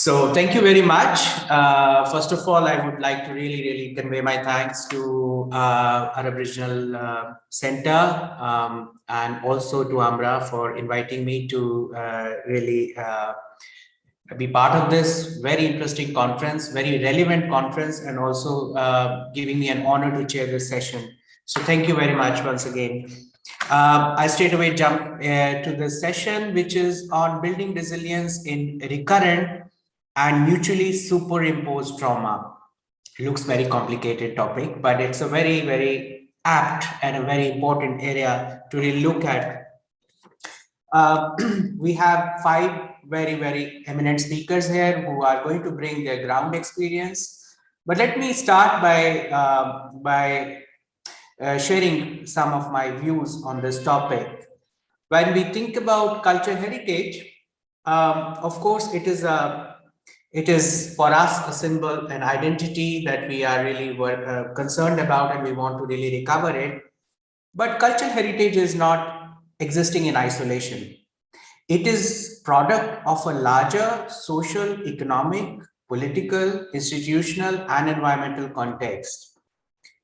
So thank you very much. First of all, I would like to really convey my thanks to Arab Regional Center and also to Amra for inviting me to really be part of this very interesting conference, very relevant conference, and also giving me an honor to chair this session. So thank you very much once again. I straight away jump to the session, which is on building resilience in recurrent and mutually superimposed trauma. Looks very complicated topic, but it's a very apt and a very important area to really look at. We have five very eminent speakers here who are going to bring their ground experience. But let me start by sharing some of my views on this topic. When we think about cultural heritage, of course, it is for us a symbol, an identity that we are really concerned about, and we want to really recover it. But cultural heritage is not existing in isolation. It is product of a larger social, economic, political, institutional, and environmental context.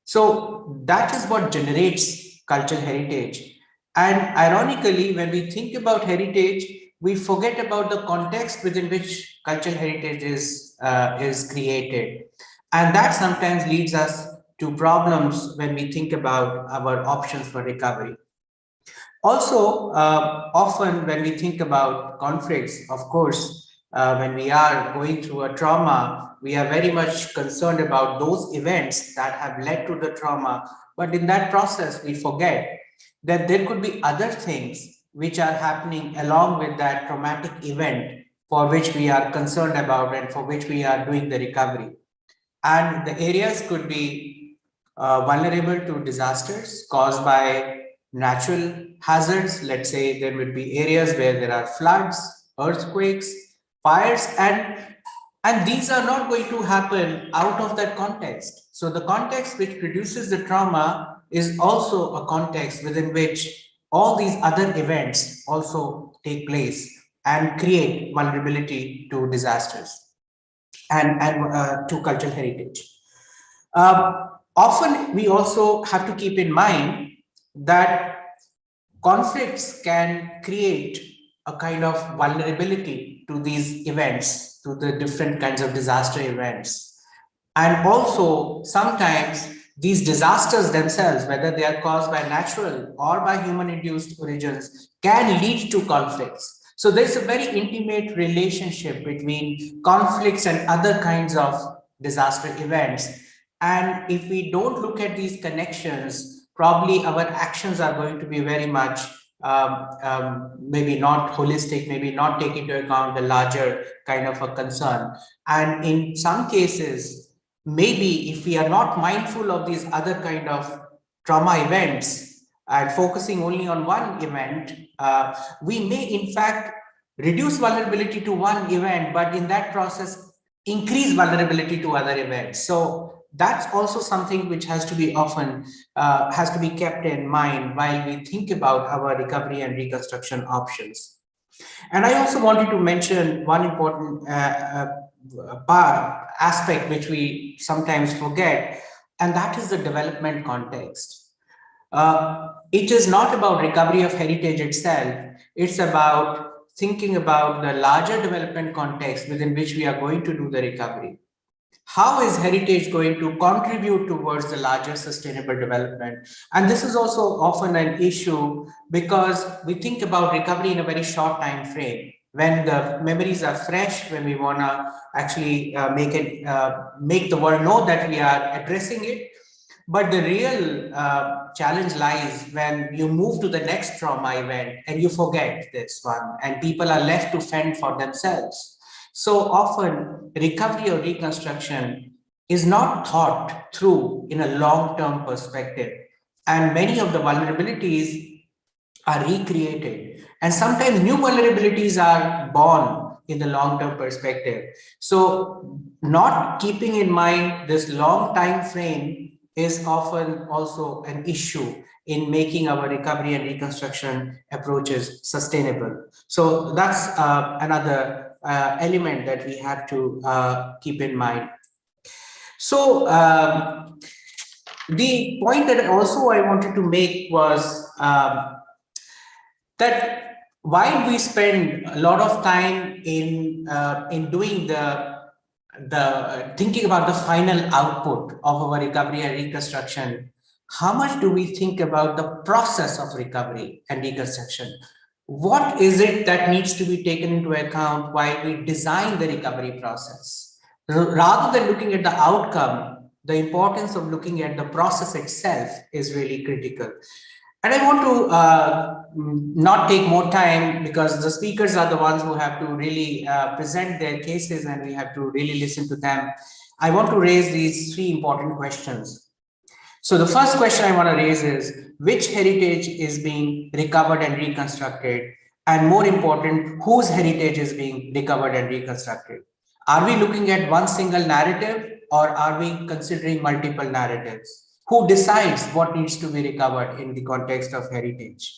So that is what generates cultural heritage. And ironically, when we think about heritage, we forget about the context within which cultural heritage is created. And that sometimes leads us to problems when we think about our options for recovery. Also, often when we think about conflicts, of course, when we are going through a trauma, we are very much concerned about those events that have led to the trauma. But in that process, we forget that there could be other things which are happening along with that traumatic event for which we are concerned about and for which we are doing the recovery. And the areas could be vulnerable to disasters caused by natural hazards. Let's say there would be areas where there are floods, earthquakes, fires, and these are not going to happen out of that context. So the context which produces the trauma is also a context within which all these other events also take place and create vulnerability to disasters and to cultural heritage. Often we also have to keep in mind that conflicts can create a kind of vulnerability to these events, to the different kinds of disaster events. And also sometimes these disasters themselves, whether they are caused by natural or by human-induced origins, can lead to conflicts. So there's a very intimate relationship between conflicts and other kinds of disaster events. And if we don't look at these connections, probably our actions are going to be very much maybe not holistic, maybe not take into account the larger kind of a concern. And in some cases, maybe if we are not mindful of these other kind of trauma events and focusing only on one event, we may in fact reduce vulnerability to one event, but in that process, increase vulnerability to other events. So that's also something which has to be often has to be kept in mind while we think about our recovery and reconstruction options. And I also wanted to mention one important aspect which we sometimes forget, and that is the development context. It is not about recovery of heritage itself. It's about thinking about the larger development context within which we are going to do the recovery. How is heritage going to contribute towards the larger sustainable development? And this is also often an issue because we think about recovery in a very short time frame. When the memories are fresh, when we want to actually make the world know that we are addressing it. But the real challenge lies when you move to the next trauma event and you forget this one, and people are left to fend for themselves. So often, recovery or reconstruction is not thought through in a long-term perspective. And many of the vulnerabilities are recreated. And sometimes new vulnerabilities are born in the long-term perspective. So not keeping in mind this long time frame is often also an issue in making our recovery and reconstruction approaches sustainable. So that's another element that we have to keep in mind. So the point that also I wanted to make was that while we spend a lot of time in doing the thinking about the final output of our recovery and reconstruction, how much do we think about the process of recovery and reconstruction? What is it that needs to be taken into account while we design the recovery process? Rather than looking at the outcome, the importance of looking at the process itself is really critical. And I want to not take more time, because the speakers are the ones who have to really present their cases and we have to really listen to them. I want to raise these three important questions. So the first question I want to raise is, which heritage is being recovered and reconstructed? And more important, whose heritage is being recovered and reconstructed? Are we looking at one single narrative, or are we considering multiple narratives? Who decides what needs to be recovered in the context of heritage?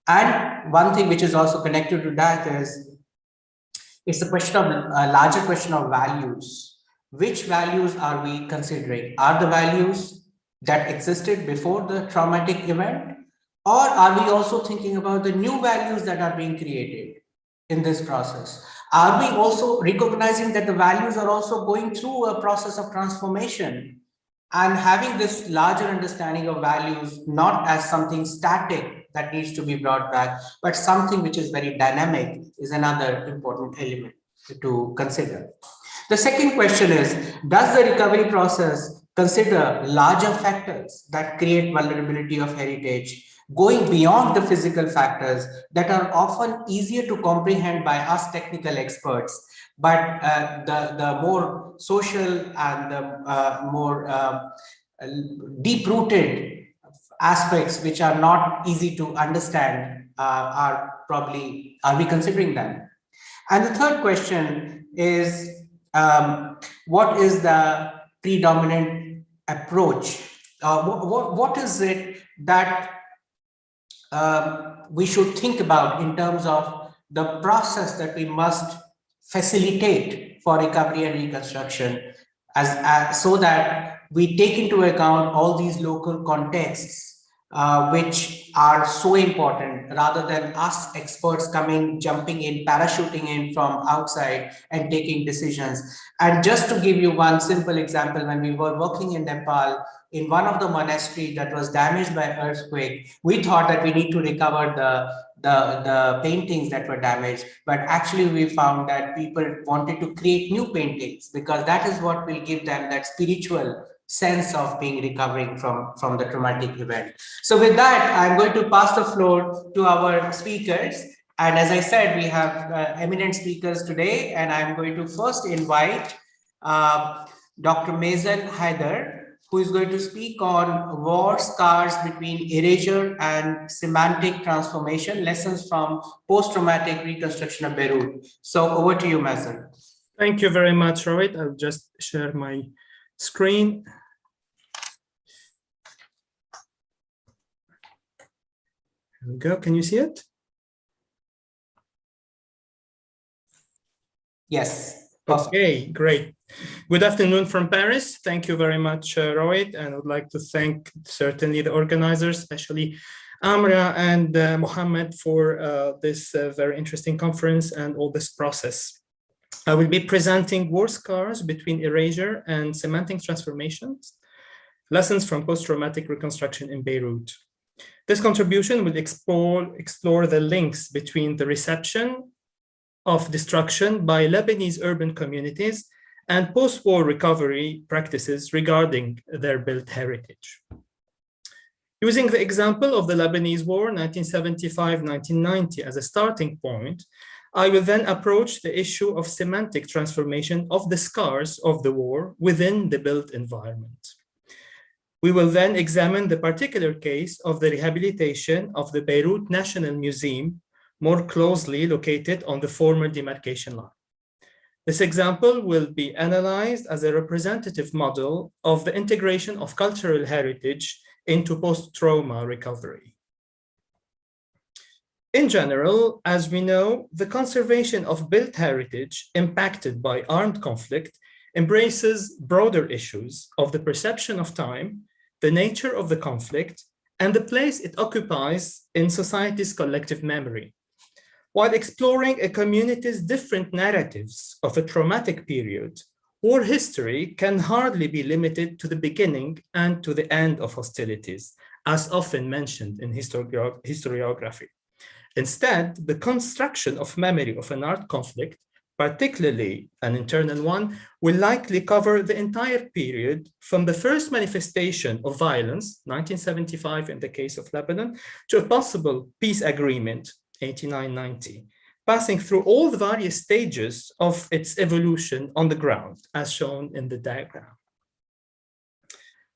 And one thing which is also connected to that is, it's a question of a larger question of values. Which values are we considering? Are the values that existed before the traumatic event? Or are we also thinking about the new values that are being created in this process? Are we also recognizing that the values are also going through a process of transformation? And having this larger understanding of values, not as something static that needs to be brought back, but something which is very dynamic, is another important element to consider. The second question is, does the recovery process consider larger factors that create vulnerability of heritage, going beyond the physical factors that are often easier to comprehend by us technical experts, but the more social and the more deep-rooted aspects which are not easy to understand are we considering them? And the third question is, what is the predominant approach? What is it that we should think about in terms of the process that we must facilitate for recovery and reconstruction, so that we take into account all these local contexts which are so important, rather than us experts jumping in, parachuting in from outside and taking decisions. And just to give you one simple example, when we were working in Nepal, in one of the monasteries that was damaged by earthquake, we thought that we need to recover the paintings that were damaged, but actually we found that people wanted to create new paintings, because that is what will give them that spiritual sense of being recovering from the traumatic event. So with that, I'm going to pass the floor to our speakers. And as I said, we have eminent speakers today, and I'm going to first invite Dr. Mazen Haider, who is going to speak on war scars between erasure and semantic transformation, lessons from post-traumatic reconstruction of Beirut. So over to you, Mazen. Thank you very much, Rohit. I'll just share my screen. Here we go. Can you see it? Yes. Okay, great. Good afternoon from Paris. Thank you very much, Rohit. And I would like to thank certainly the organizers, especially Amra and Mohammed, for this very interesting conference and all this process. I will be presenting war scars between erasure and semantic transformations, lessons from post-traumatic reconstruction in Beirut. This contribution will explore the links between the reception of destruction by Lebanese urban communities and post-war recovery practices regarding their built heritage. Using the example of the Lebanese War, 1975-1990, as a starting point, I will then approach the issue of semantic transformation of the scars of the war within the built environment. We will then examine the particular case of the rehabilitation of the Beirut National Museum, more closely located on the former demarcation line. This example will be analyzed as a representative model of the integration of cultural heritage into post-trauma recovery. In general, as we know, the conservation of built heritage impacted by armed conflict embraces broader issues of the perception of time, the nature of the conflict, and the place it occupies in society's collective memory. While exploring a community's different narratives of a traumatic period, war history can hardly be limited to the beginning and to the end of hostilities, as often mentioned in historiography. Instead, the construction of memory of an armed conflict, particularly an internal one, will likely cover the entire period from the first manifestation of violence, 1975 in the case of Lebanon, to a possible peace agreement, 89-90, passing through all the various stages of its evolution on the ground, as shown in the diagram.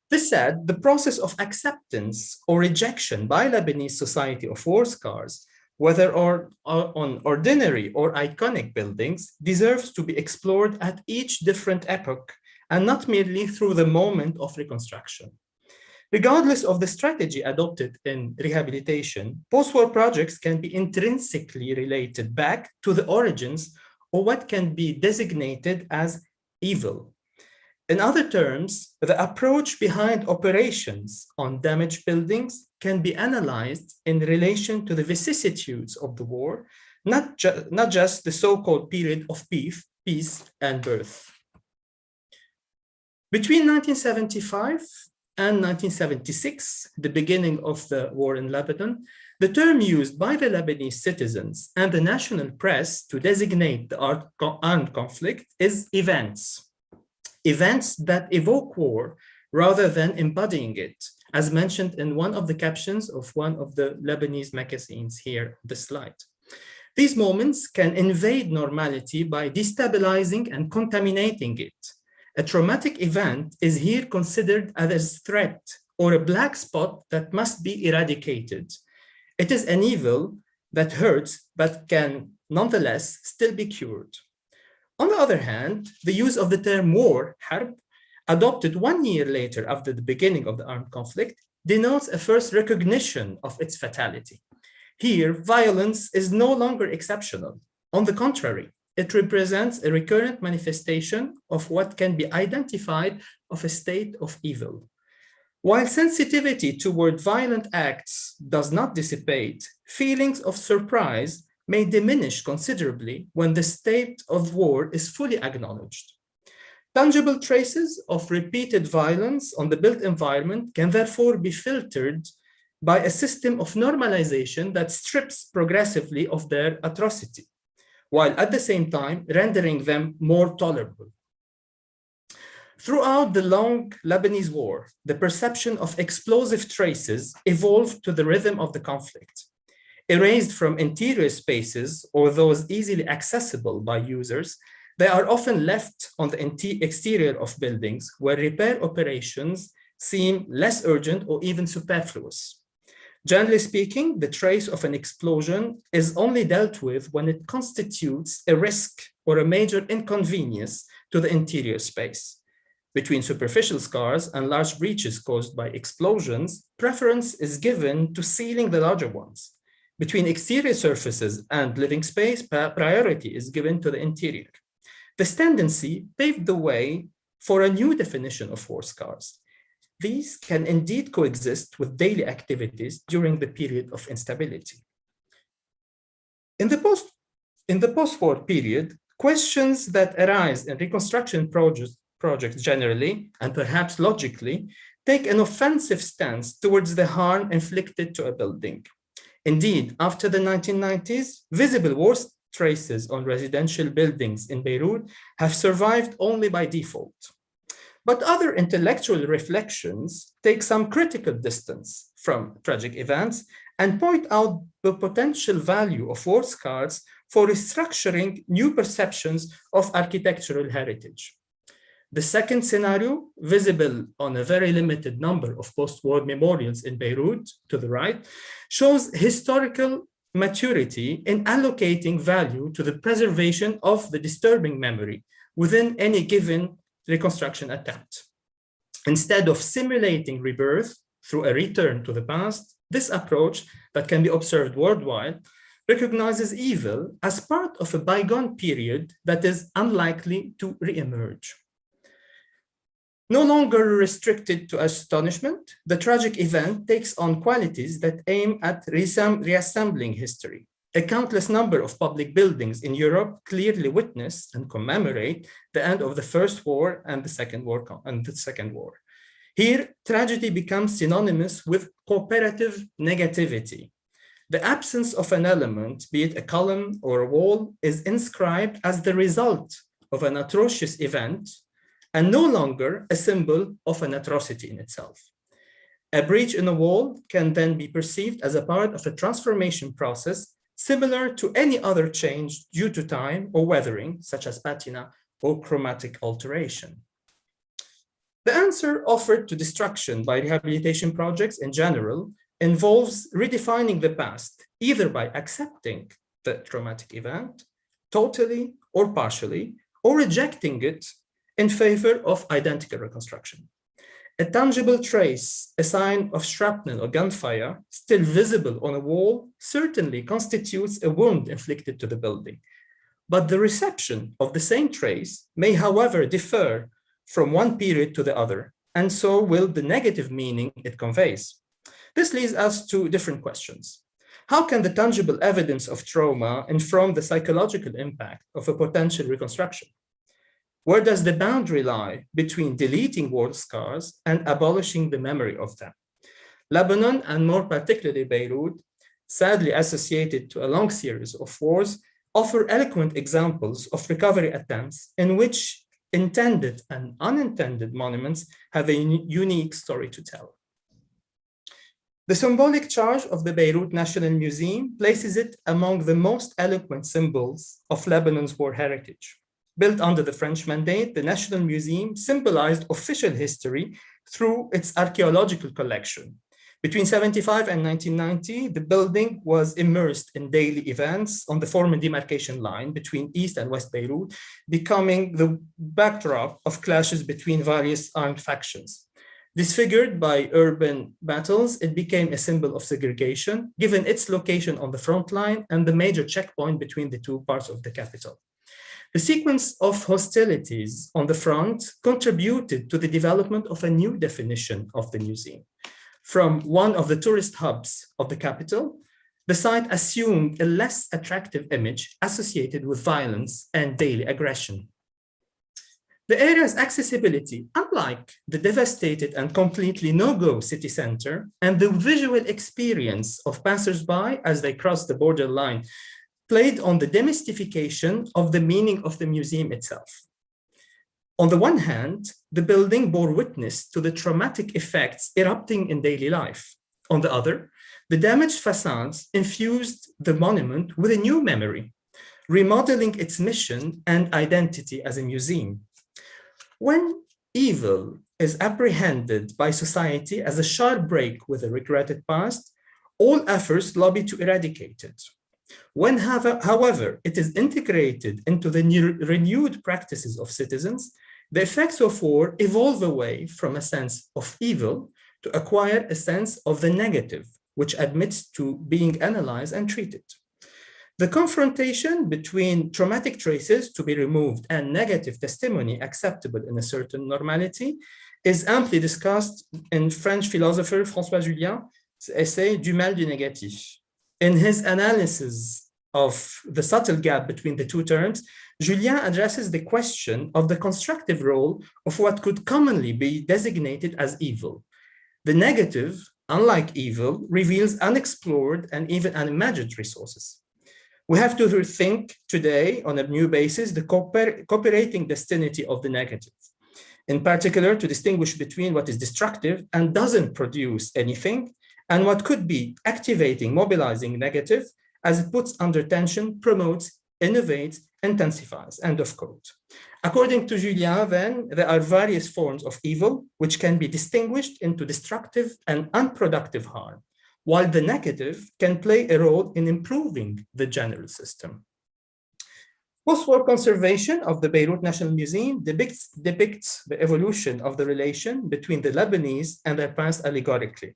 This said, the process of acceptance or rejection by Lebanese society of war scars, whether on ordinary or iconic buildings, deserves to be explored at each different epoch and not merely through the moment of reconstruction. Regardless of the strategy adopted in rehabilitation, post-war projects can be intrinsically related back to the origins of what can be designated as evil. In other terms, the approach behind operations on damaged buildings can be analyzed in relation to the vicissitudes of the war, not just the so-called period of peace and birth. Between 1975 and 1976, the beginning of the war in Lebanon, the term used by the Lebanese citizens and the national press to designate the armed conflict is events. Events that evoke war rather than embodying it, as mentioned in one of the captions of one of the Lebanese magazines here on the slide. These moments can invade normality by destabilizing and contaminating it. A traumatic event is here considered as a threat or a black spot that must be eradicated. It is an evil that hurts but can nonetheless still be cured. On the other hand, the use of the term war, harb, adopted 1 year later after the beginning of the armed conflict, denotes a first recognition of its fatality. Here, violence is no longer exceptional. On the contrary, it represents a recurrent manifestation of what can be identified of a state of evil. While sensitivity toward violent acts does not dissipate, feelings of surprise may diminish considerably when the state of war is fully acknowledged. Tangible traces of repeated violence on the built environment can therefore be filtered by a system of normalization that strips progressively of their atrocity, while at the same time rendering them more tolerable. Throughout the long Lebanese war, the perception of explosive traces evolved to the rhythm of the conflict. Erased from interior spaces or those easily accessible by users, they are often left on the exterior of buildings where repair operations seem less urgent or even superfluous. Generally speaking, the trace of an explosion is only dealt with when it constitutes a risk or a major inconvenience to the interior space. Between superficial scars and large breaches caused by explosions, preference is given to sealing the larger ones. Between exterior surfaces and living space, priority is given to the interior. This tendency paved the way for a new definition of war scars. These can indeed coexist with daily activities during the period of instability. In the post-war period, questions that arise in reconstruction projects generally, and perhaps logically, take an offensive stance towards the harm inflicted to a building. Indeed, after the 1990s, visible war traces on residential buildings in Beirut have survived only by default. But other intellectual reflections take some critical distance from tragic events and point out the potential value of war scars for restructuring new perceptions of architectural heritage. The second scenario, visible on a very limited number of post-war memorials in Beirut to the right, shows historical maturity in allocating value to the preservation of the disturbing memory within any given reconstruction attempt. Instead of simulating rebirth through a return to the past, this approach that can be observed worldwide recognizes evil as part of a bygone period that is unlikely to reemerge. No longer restricted to astonishment, the tragic event takes on qualities that aim at reassembling history. A countless number of public buildings in Europe clearly witness and commemorate the end of the First War and the Second War. Here, tragedy becomes synonymous with cooperative negativity. The absence of an element, be it a column or a wall, is inscribed as the result of an atrocious event and no longer a symbol of an atrocity in itself. A breach in a wall can then be perceived as a part of a transformation process similar to any other change due to time or weathering, such as patina or chromatic alteration. The answer offered to destruction by rehabilitation projects in general involves redefining the past, either by accepting the traumatic event totally or partially, or rejecting it in favor of identical reconstruction. A tangible trace, a sign of shrapnel or gunfire, still visible on a wall, certainly constitutes a wound inflicted to the building. But the reception of the same trace may, however, differ from one period to the other, and so will the negative meaning it conveys. This leads us to different questions. How can the tangible evidence of trauma inform the psychological impact of a potential reconstruction? Where does the boundary lie between deleting war scars and abolishing the memory of them? Lebanon, and more particularly Beirut, sadly associated to a long series of wars, offer eloquent examples of recovery attempts in which intended and unintended monuments have a unique story to tell. The symbolic charge of the Beirut National Museum places it among the most eloquent symbols of Lebanon's war heritage. Built under the French mandate, the National Museum symbolized official history through its archaeological collection. Between 1975 and 1990, the building was immersed in daily events on the former demarcation line between East and West Beirut, becoming the backdrop of clashes between various armed factions. Disfigured by urban battles, it became a symbol of segregation, given its location on the front line and the major checkpoint between the two parts of the capital. The sequence of hostilities on the front contributed to the development of a new definition of the museum. From one of the tourist hubs of the capital, the site assumed a less attractive image associated with violence and daily aggression. The area's accessibility, unlike the devastated and completely no-go city center, and the visual experience of passers-by as they cross the borderline, played on the demystification of the meaning of the museum itself. On the one hand, the building bore witness to the traumatic effects erupting in daily life. On the other, the damaged facades infused the monument with a new memory, remodeling its mission and identity as a museum. When evil is apprehended by society as a sharp break with a regretted past, all efforts lobby to eradicate it. When, however, it is integrated into the renewed practices of citizens, the effects of war evolve away from a sense of evil to acquire a sense of the negative, which admits to being analyzed and treated. The confrontation between traumatic traces to be removed and negative testimony acceptable in a certain normality is amply discussed in French philosopher François Julien's essay Du mal du négatif. In his analysis of the subtle gap between the two terms, Julien addresses the question of the constructive role of what could commonly be designated as evil. The negative, unlike evil, reveals unexplored and even unimagined resources. We have to rethink today on a new basis the cooperating destiny of the negative, in particular to distinguish between what is destructive and doesn't produce anything, and what could be activating, mobilizing negative, as it puts under tension, promotes, innovates, intensifies, end of quote. According to Julien, then, there are various forms of evil which can be distinguished into destructive and unproductive harm, while the negative can play a role in improving the general system. Post-war conservation of the Beirut National Museum depicts the evolution of the relation between the Lebanese and their past allegorically.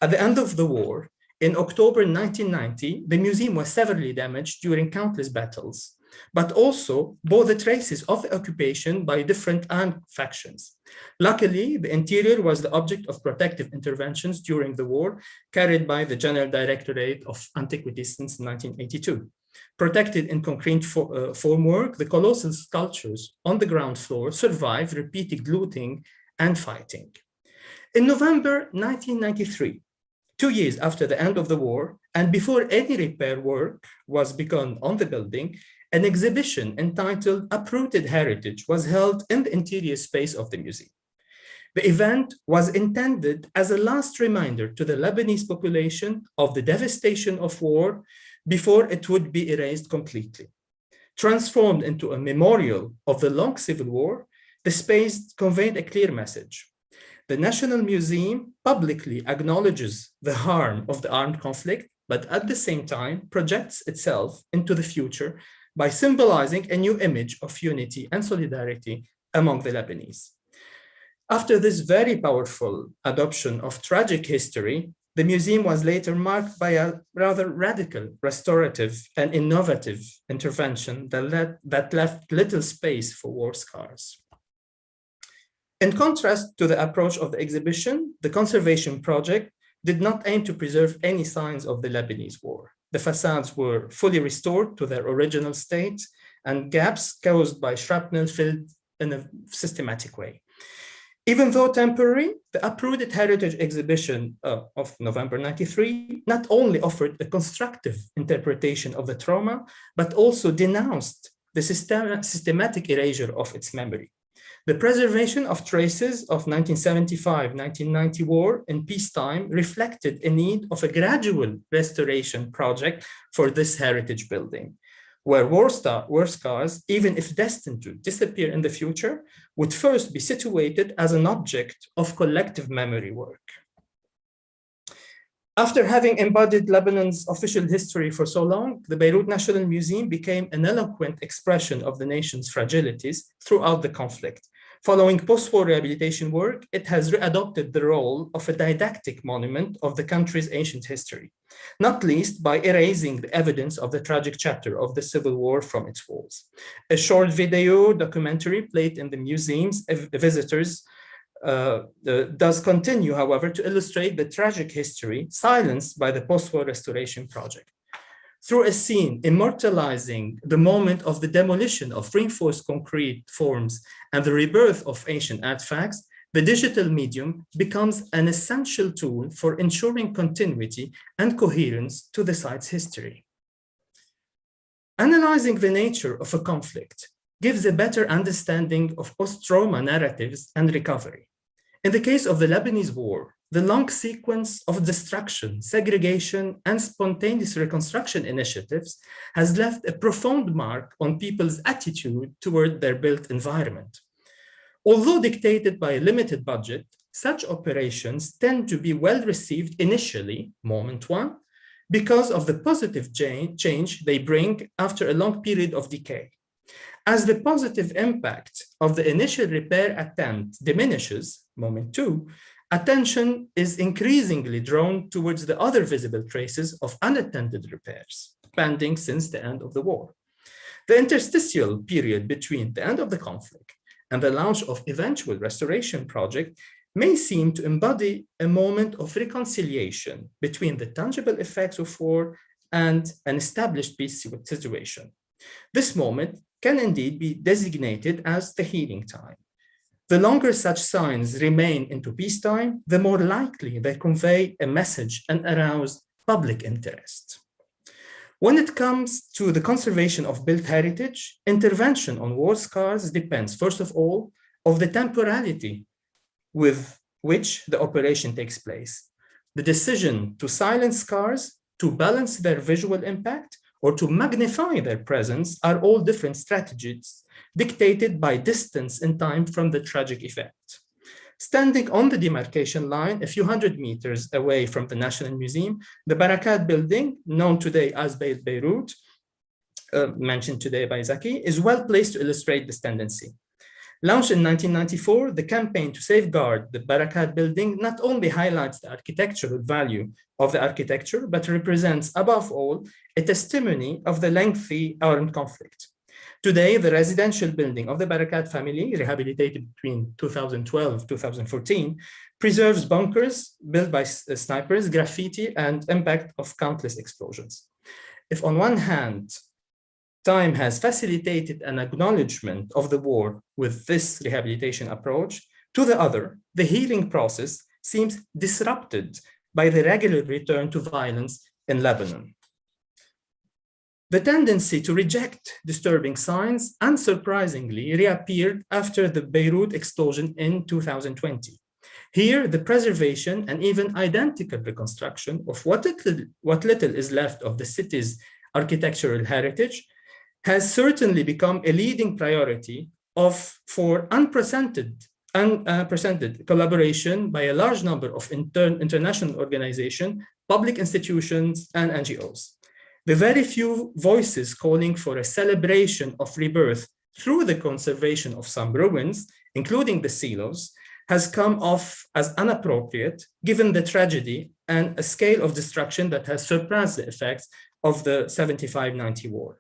At the end of the war, In October 1990, the museum was severely damaged during countless battles, but also bore the traces of the occupation by different armed factions. Luckily, the interior was the object of protective interventions during the war carried by the General Directorate of Antiquities since 1982. Protected in concrete formwork, the colossal sculptures on the ground floor survived repeated looting and fighting. In November 1993, 2 years after the end of the war, and before any repair work was begun on the building, an exhibition entitled Uprooted Heritage was held in the interior space of the museum. The event was intended as a last reminder to the Lebanese population of the devastation of war before it would be erased completely. Transformed into a memorial of the long civil war, the space conveyed a clear message. The National Museum publicly acknowledges the harm of the armed conflict, but at the same time projects itself into the future by symbolizing a new image of unity and solidarity among the Lebanese. After this very powerful adoption of tragic history, the museum was later marked by a rather radical, restorative, and innovative intervention that left little space for war scars. In contrast to the approach of the exhibition, the conservation project did not aim to preserve any signs of the Lebanese war. The facades were fully restored to their original state, and gaps caused by shrapnel filled in a systematic way. Even though temporary, the Uprooted Heritage exhibition of November 93 not only offered a constructive interpretation of the trauma, but also denounced the systematic erasure of its memory. The preservation of traces of 1975-1990 war in peacetime reflected a need of a gradual restoration project for this heritage building, where war scars, even if destined to disappear in the future, would first be situated as an object of collective memory work. After having embodied Lebanon's official history for so long, the Beirut National Museum became an eloquent expression of the nation's fragilities throughout the conflict. Following post-war rehabilitation work, it has readopted the role of a didactic monument of the country's ancient history, not least by erasing the evidence of the tragic chapter of the Civil War from its walls. A short video documentary played in the museum's visitors does continue, however, to illustrate the tragic history silenced by the post-war restoration project. Through a scene immortalizing the moment of the demolition of reinforced concrete forms and the rebirth of ancient artifacts, the digital medium becomes an essential tool for ensuring continuity and coherence to the site's history. Analyzing the nature of a conflict gives a better understanding of post-trauma narratives and recovery. In the case of the Lebanese war, the long sequence of destruction, segregation, and spontaneous reconstruction initiatives has left a profound mark on people's attitude toward their built environment. Although dictated by a limited budget, such operations tend to be well received initially, moment one, because of the positive change they bring after a long period of decay. As the positive impact of the initial repair attempt diminishes, moment two, attention is increasingly drawn towards the other visible traces of unattended repairs, pending since the end of the war. The interstitial period between the end of the conflict and the launch of eventual restoration project may seem to embody a moment of reconciliation between the tangible effects of war and an established peace situation. This moment can indeed be designated as the healing time. The longer such signs remain into peacetime, the more likely they convey a message and arouse public interest. When it comes to the conservation of built heritage, intervention on war scars depends, first of all, of the temporality with which the operation takes place. The decision to silence scars, to balance their visual impact, or to magnify their presence are all different strategies dictated by distance in time from the tragic event. Standing on the demarcation line, a few hundred meters away from the National Museum, the Barakat building, known today as Beirut, mentioned today by Zaki, is well placed to illustrate this tendency. Launched in 1994, the campaign to safeguard the Barakat building not only highlights the architectural value of the architecture, but represents, above all, a testimony of the lengthy armed conflict. Today, the residential building of the Barakat family, rehabilitated between 2012 and 2014, preserves bunkers built by snipers, graffiti, and impact of countless explosions. If on one hand, time has facilitated an acknowledgement of the war with this rehabilitation approach, to the other, the healing process seems disrupted by the regular return to violence in Lebanon. The tendency to reject disturbing signs unsurprisingly reappeared after the Beirut explosion in 2020. Here, the preservation and even identical reconstruction of what little is left of the city's architectural heritage has certainly become a leading priority for unprecedented collaboration by a large number of international organizations, public institutions, and NGOs. The very few voices calling for a celebration of rebirth through the conservation of some ruins, including the silos, has come off as inappropriate given the tragedy and a scale of destruction that has surpassed the effects of the 75-90 war.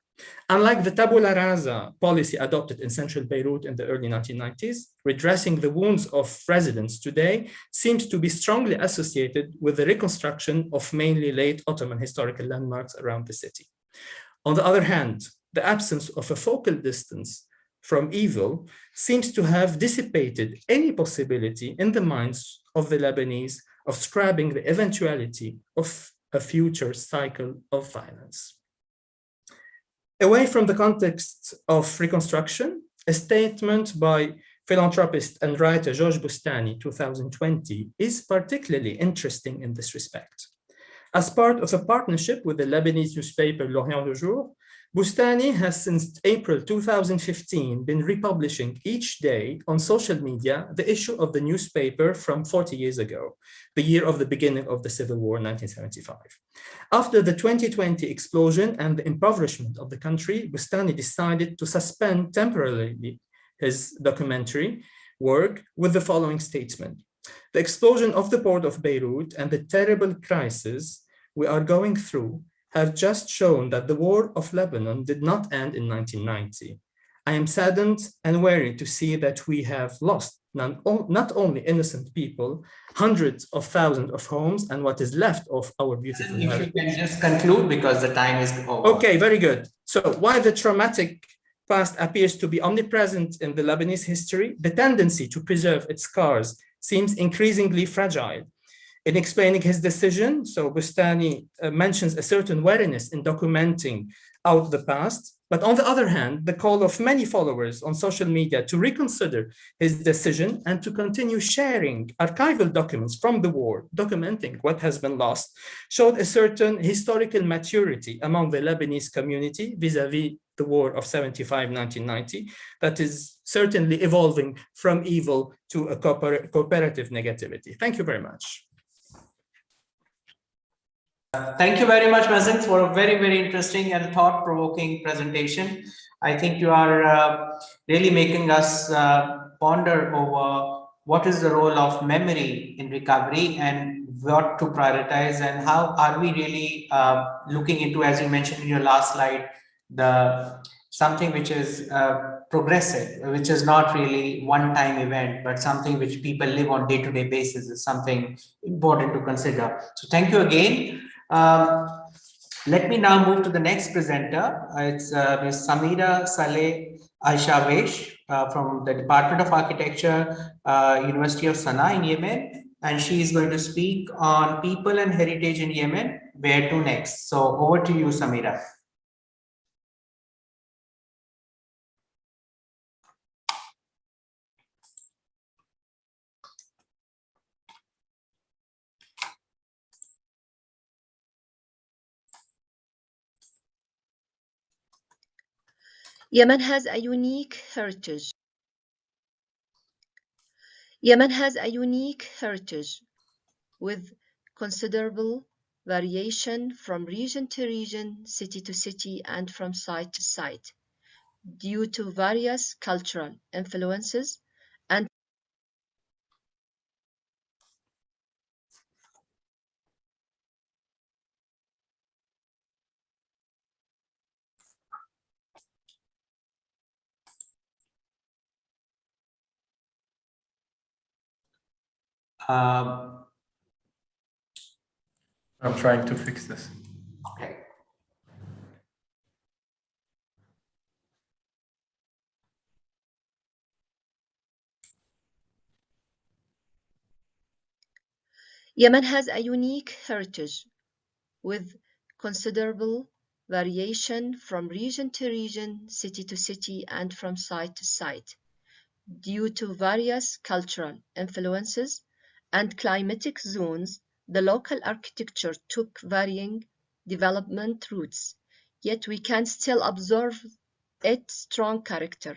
Unlike the tabula rasa policy adopted in central Beirut in the early 1990s, redressing the wounds of residents today seems to be strongly associated with the reconstruction of mainly late Ottoman historical landmarks around the city. On the other hand, the absence of a focal distance from evil seems to have dissipated any possibility in the minds of the Lebanese of scrapping the eventuality of a future cycle of violence. Away from the context of reconstruction, a statement by philanthropist and writer Georges Boustany, 2020, is particularly interesting in this respect. As part of a partnership with the Lebanese newspaper L'Orient du Jour, Boustany has since April 2015 been republishing each day on social media the issue of the newspaper from 40 years ago, the year of the beginning of the Civil War, 1975. After the 2020 explosion and the impoverishment of the country, Boustany decided to suspend temporarily his documentary work with the following statement: "The explosion of the port of Beirut and the terrible crisis we are going through have just shown that the war of Lebanon did not end in 1990. I am saddened and worried to see that we have lost not only innocent people, hundreds of thousands of homes, and what is left of our beautiful heritage." If you can just conclude because the time is over. Okay, very good. So while the traumatic past appears to be omnipresent in the Lebanese history, the tendency to preserve its scars seems increasingly fragile. In explaining his decision, so Boustany mentions a certain wariness in documenting out the past, but on the other hand, the call of many followers on social media to reconsider his decision and to continue sharing archival documents from the war, documenting what has been lost, showed a certain historical maturity among the Lebanese community vis-a-vis the war of 75-1990 that is certainly evolving from evil to a cooperative negativity. Thank you very much. Thank you very much, Mazen, for a very, very interesting and thought-provoking presentation. I think you are really making us ponder over what is the role of memory in recovery and what to prioritize, and how are we really looking into, as you mentioned in your last slide, something which is progressive, which is not really one-time event, but something which people live on day-to-day basis is something important to consider. So thank you again. Let me now move to the next presenter. It's Ms. Samira Saleh Aishavesh from the Department of Architecture, University of Sana'a in Yemen. And she is going to speak on people and heritage in Yemen, where to next. So over to you, Samira. Yemen has a unique heritage. Yemen has a unique heritage with considerable variation from region to region, city to city, and from site to site. due to various cultural influences and Um, I'm trying to fix this. okay. Yemen has a unique heritage with considerable variation from region to region, city to city, and from site to site, due to various cultural influences and climatic zones. The local architecture took varying development routes, yet we can still observe its strong character.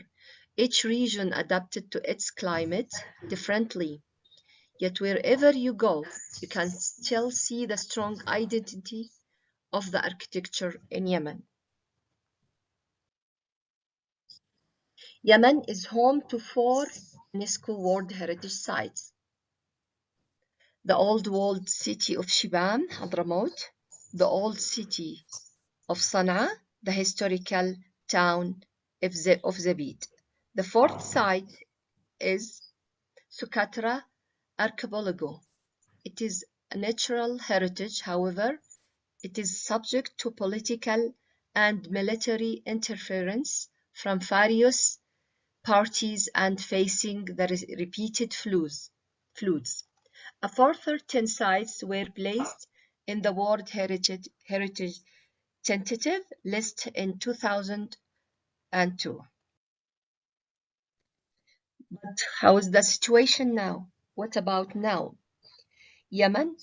Each region adapted to its climate differently, yet wherever you go, you can still see the strong identity of the architecture in Yemen. Yemen is home to 4 UNESCO World Heritage Sites: the old walled city of Shibam, Hadramaut, the old city of Sana'a, the historical town of Zabid. The fourth site is Socotra Archipelago. It is a natural heritage, however, it is subject to political and military interference from various parties and facing the repeated floods. A further 10 sites were placed in the World Heritage tentative list in 2002. But how is the situation now? What about now? Yemen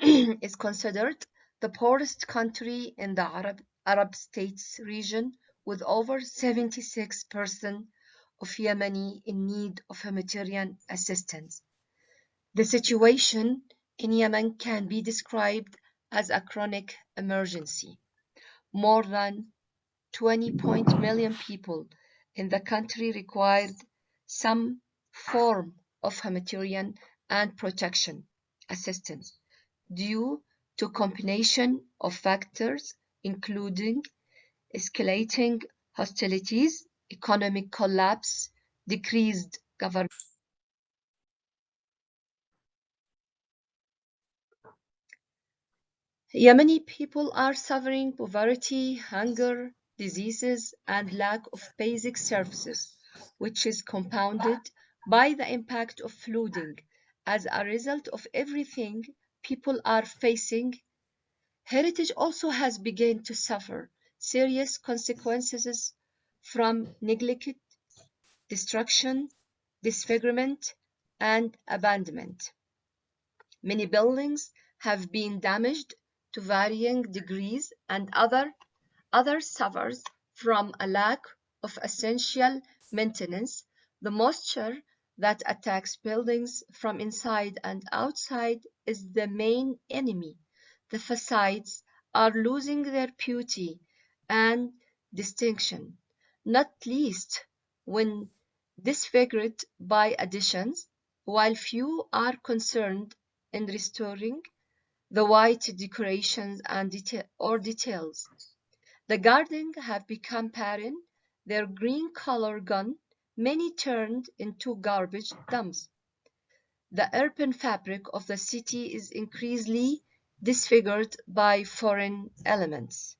is considered the poorest country in the Arab states region, with over 76% of Yemeni in need of humanitarian assistance. The situation in Yemen can be described as a chronic emergency. More than 20 million people in the country required some form of humanitarian and protection assistance due to a combination of factors, including escalating hostilities, economic collapse, decreased government. Yemeni people are suffering poverty, hunger, diseases, and lack of basic services, which is compounded by the impact of flooding. As a result of everything people are facing, heritage also has begun to suffer serious consequences from neglect, destruction, disfigurement, and abandonment. Many buildings have been damaged to varying degrees, and others suffers from a lack of essential maintenance. The moisture that attacks buildings from inside and outside is the main enemy. The facades are losing their beauty and distinction, not least when disfigured by additions, while few are concerned in restoring the white decorations and details. The gardens have become barren, their green color gone, many turned into garbage dumps. The urban fabric of the city is increasingly disfigured by foreign elements.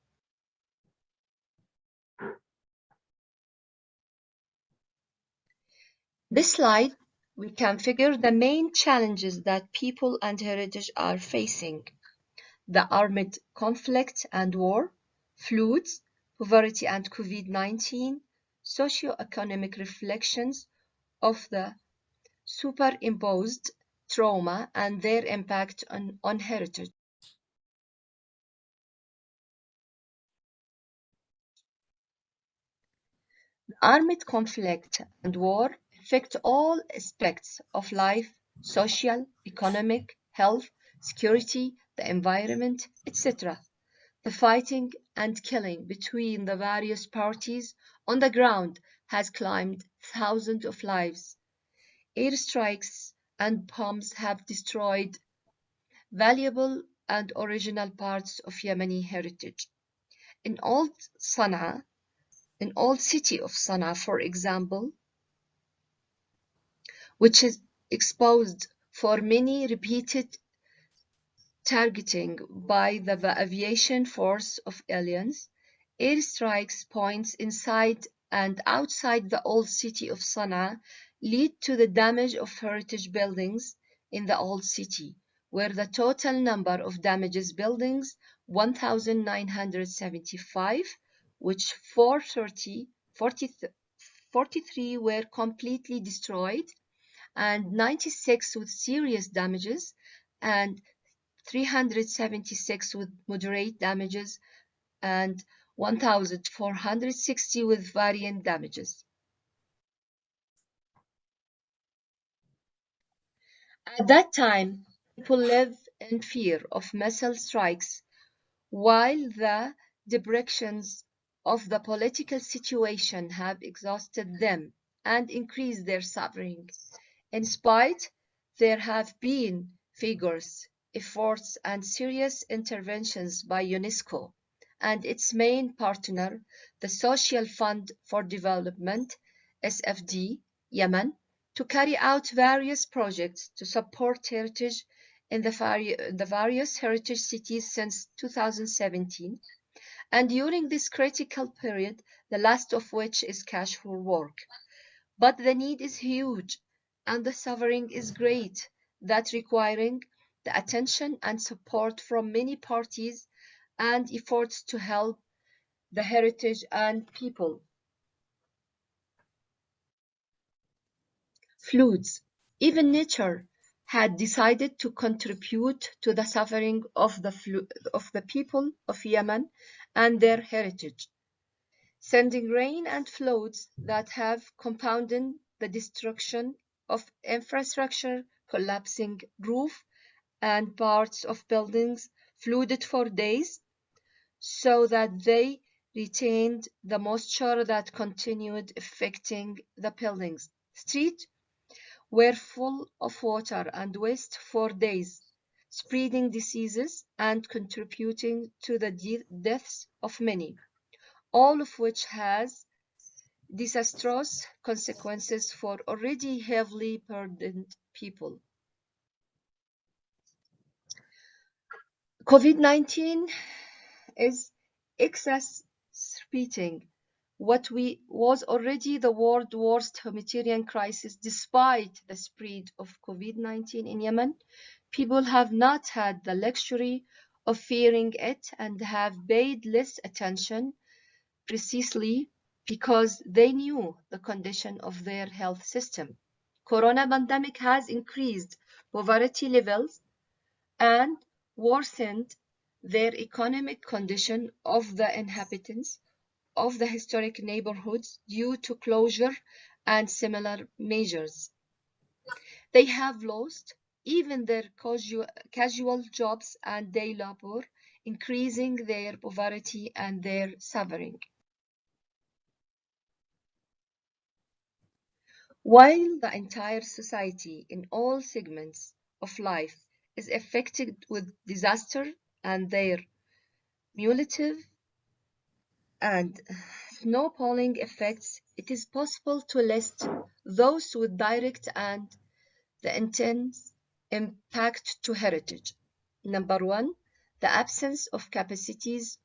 This slide, we can figure the main challenges that people and heritage are facing: the armed conflict and war, floods, poverty and COVID-19, socio-economic reflections of the superimposed trauma and their impact on heritage. The armed conflict and war affect all aspects of life: social, economic, health, security, the environment, etc. The fighting and killing between the various parties on the ground has claimed thousands of lives. Airstrikes and bombs have destroyed valuable and original parts of Yemeni heritage. In old Sana'a, in old city of Sana'a, for example, which is exposed for many repeated targeting by the aviation force of aliens, airstrikes points inside and outside the old city of Sana'a lead to the damage of heritage buildings in the old city, where the total number of damaged buildings 1,975, which 43 were completely destroyed, and 96 with serious damages, and 376 with moderate damages, and 1,460 with varying damages. At that time, people live in fear of missile strikes, while the depressions of the political situation have exhausted them and increased their suffering. In spite, there have been vigorous efforts and serious interventions by UNESCO and its main partner, the Social Fund for Development, SFD, Yemen, to carry out various projects to support heritage in the various heritage cities since 2017. And during this critical period, the last of which is cash for work. But the need is huge and the suffering is great, that requiring the attention and support from many parties and efforts to help the heritage and people. Floods. Even nature had decided to contribute to the suffering of the people of Yemen and their heritage, sending rain and floods that have compounded the destruction of infrastructure, collapsing roof and parts of buildings flooded for days, so that they retained the moisture that continued affecting the buildings. Streets were full of water and waste for days, spreading diseases and contributing to the deaths of many, all of which has disastrous consequences for already heavily burdened people. COVID-19 is exacerbating what was already the world's worst humanitarian crisis. Despite the spread of COVID-19 in Yemen, people have not had the luxury of fearing it and have paid less attention, precisely because they knew the condition of their health system. Corona pandemic has increased poverty levels and worsened their economic condition of the inhabitants of the historic neighborhoods due to closure and similar measures. They have lost even their casual jobs and day labor, increasing their poverty and their suffering. While the entire society in all segments of life is affected with disaster and their cumulative and snowballing effects, it is possible to list those with direct and the intense impact to heritage. Number one, the absence of capacities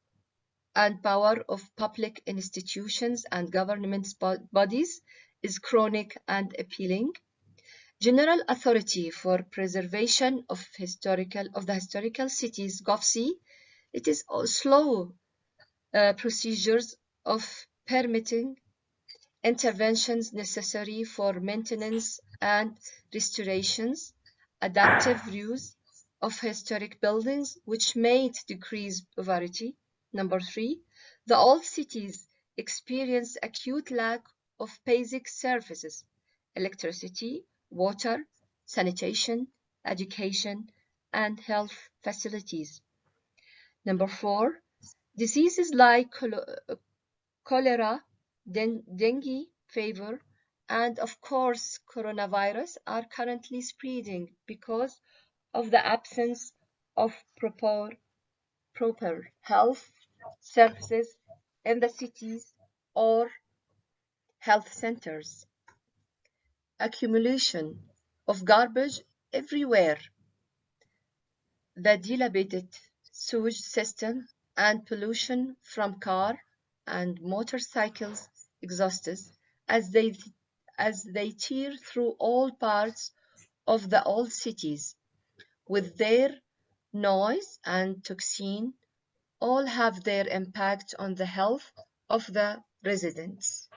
and power of public institutions and government bodies is chronic and appealing. General Authority for Preservation of the Historical Cities, GovC, it is slow procedures of permitting interventions necessary for maintenance and restorations, adaptive use of historic buildings, which may decrease poverty. Number three, the old cities experience acute lack of basic services, electricity, water, sanitation, education, and health facilities. Number four, Diseases like cholera, dengue fever, and of course coronavirus are currently spreading because of the absence of proper health services in the cities or health centers. Accumulation of garbage everywhere, the dilapidated sewage system, and pollution from car and motorcycles exhausts as they as they tear through all parts of the old cities with their noise and toxin all have their impact on the health of the residents.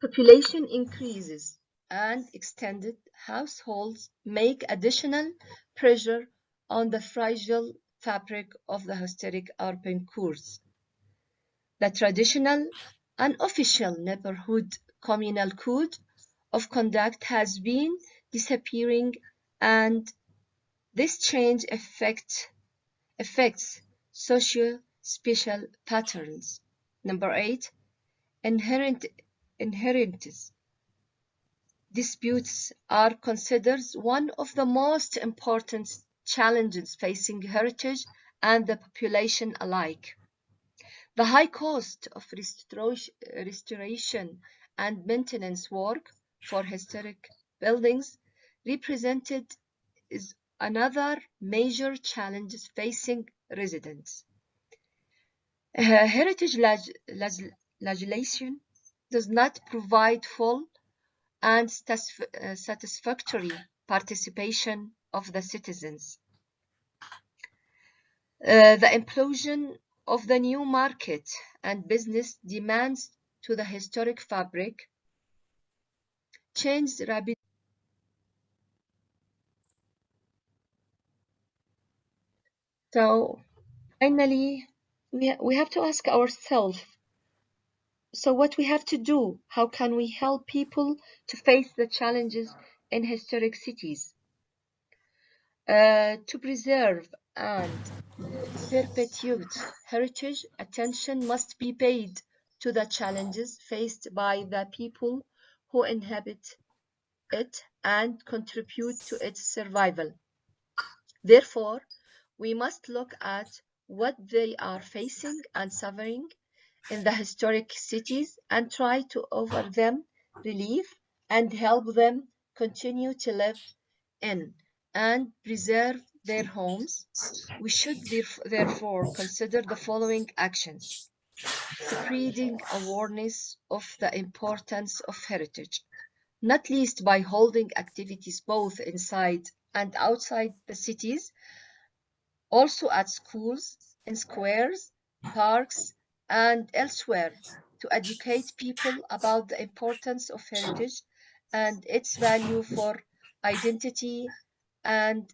Population increases and extended households make additional pressure on the fragile fabric of the historic urban cores. The traditional unofficial neighborhood communal code of conduct has been disappearing, and this change affects socio-spatial patterns. Number 8, inheritance disputes are considered one of the most important challenges facing heritage and the population alike. The high cost of restoration and maintenance work for historic buildings represented is another major challenge facing residents. Heritage legislation does not provide full and satisfactory participation of the citizens. The implosion of the new market and business demands to the historic fabric changed rapidly. So finally, we have to ask ourselves, so what we have to do, how can we help people to face the challenges in historic cities? To preserve and perpetuate heritage, attention must be paid to the challenges faced by the people who inhabit it and contribute to its survival. Therefore, we must look at what they are facing and suffering in the historic cities and try to offer them relief and help them continue to live in and preserve their homes. We should therefore consider the following actions: spreading awareness of the importance of heritage, not least by holding activities both inside and outside the cities, also at schools, in squares, parks, and elsewhere, to educate people about the importance of heritage and its value for identity and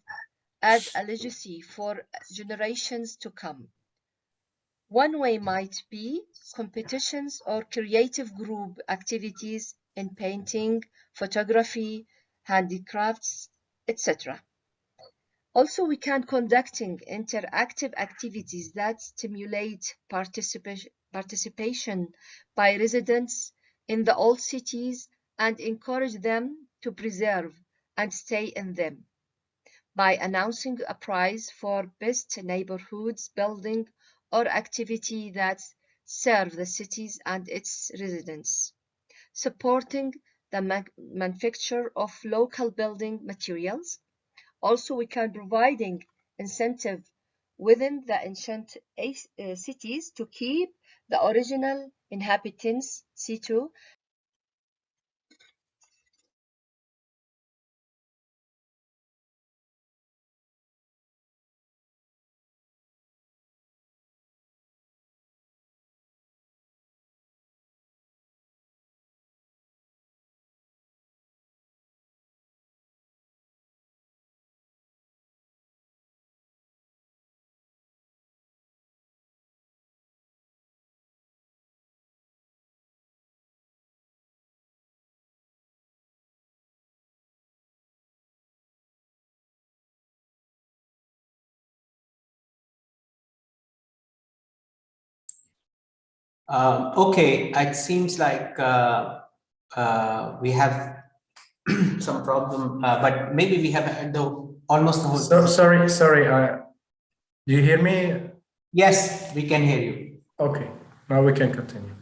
as a legacy for generations to come. One way might be competitions or creative group activities in painting, photography, handicrafts, etc. Also, we can conducting interactive activities that stimulate participation by residents in the old cities and encourage them to preserve and stay in them by announcing a prize for best neighborhoods building or activity that serve the cities and its residents, supporting the manufacture of local building materials. Also, we can providing incentive within the ancient cities to keep the original inhabitants situ Okay, it seems like we have some problem, but maybe we have almost the whole. Sorry. Do you hear me? Yes, we can hear you. Okay, now we can continue.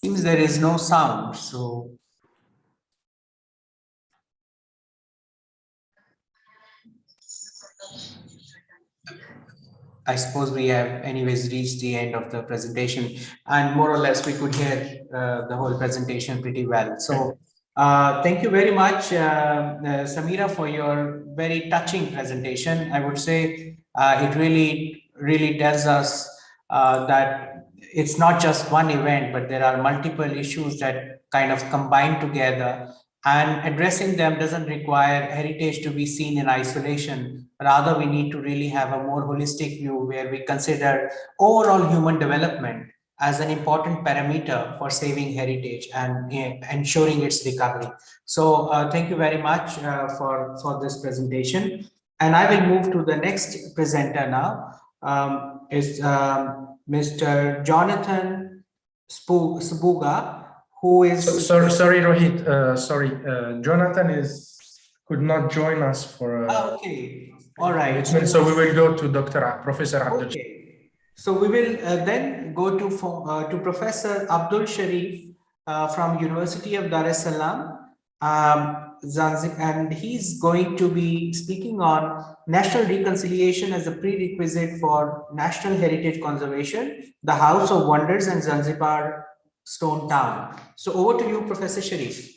Seems there is no sound, so I suppose we have anyways reached the end of the presentation, and more or less we could hear the whole presentation pretty well. So thank you very much, Samira, for your very touching presentation. I would say it really tells us that it's not just one event, but there are multiple issues that kind of combine together, and addressing them doesn't require heritage to be seen in isolation. Rather, we need to really have a more holistic view where we consider overall human development as an important parameter for saving heritage and ensuring its recovery. So thank you very much for this presentation. And I will move to the next presenter now, is Mr. Jonathan Sbuga, who is... Sorry, Rohit. Jonathan could not join us for... okay, all right. So we will go to Professor Abdul. Okay, so we will then go to Professor Abdul Sharif from University of Dar es Salaam, Zanzibar, and he's going to be speaking on national reconciliation as a prerequisite for national heritage conservation, the House of Wonders and Zanzibar Stone Town. So over to you, Professor Sharif.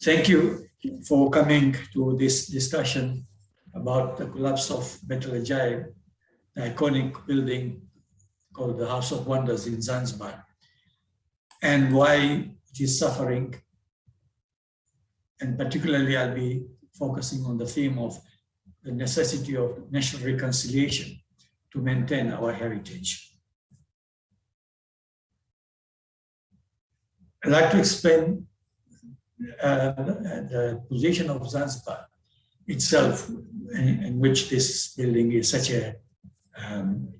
Thank you for coming to this discussion about the collapse of Bet El Ajaib, the iconic building called the House of Wonders in Zanzibar, and why it is suffering. And particularly, I'll be focusing on the theme of the necessity of national reconciliation to maintain our heritage. I'd like to explain the position of Zanzibar itself, in which this building is such a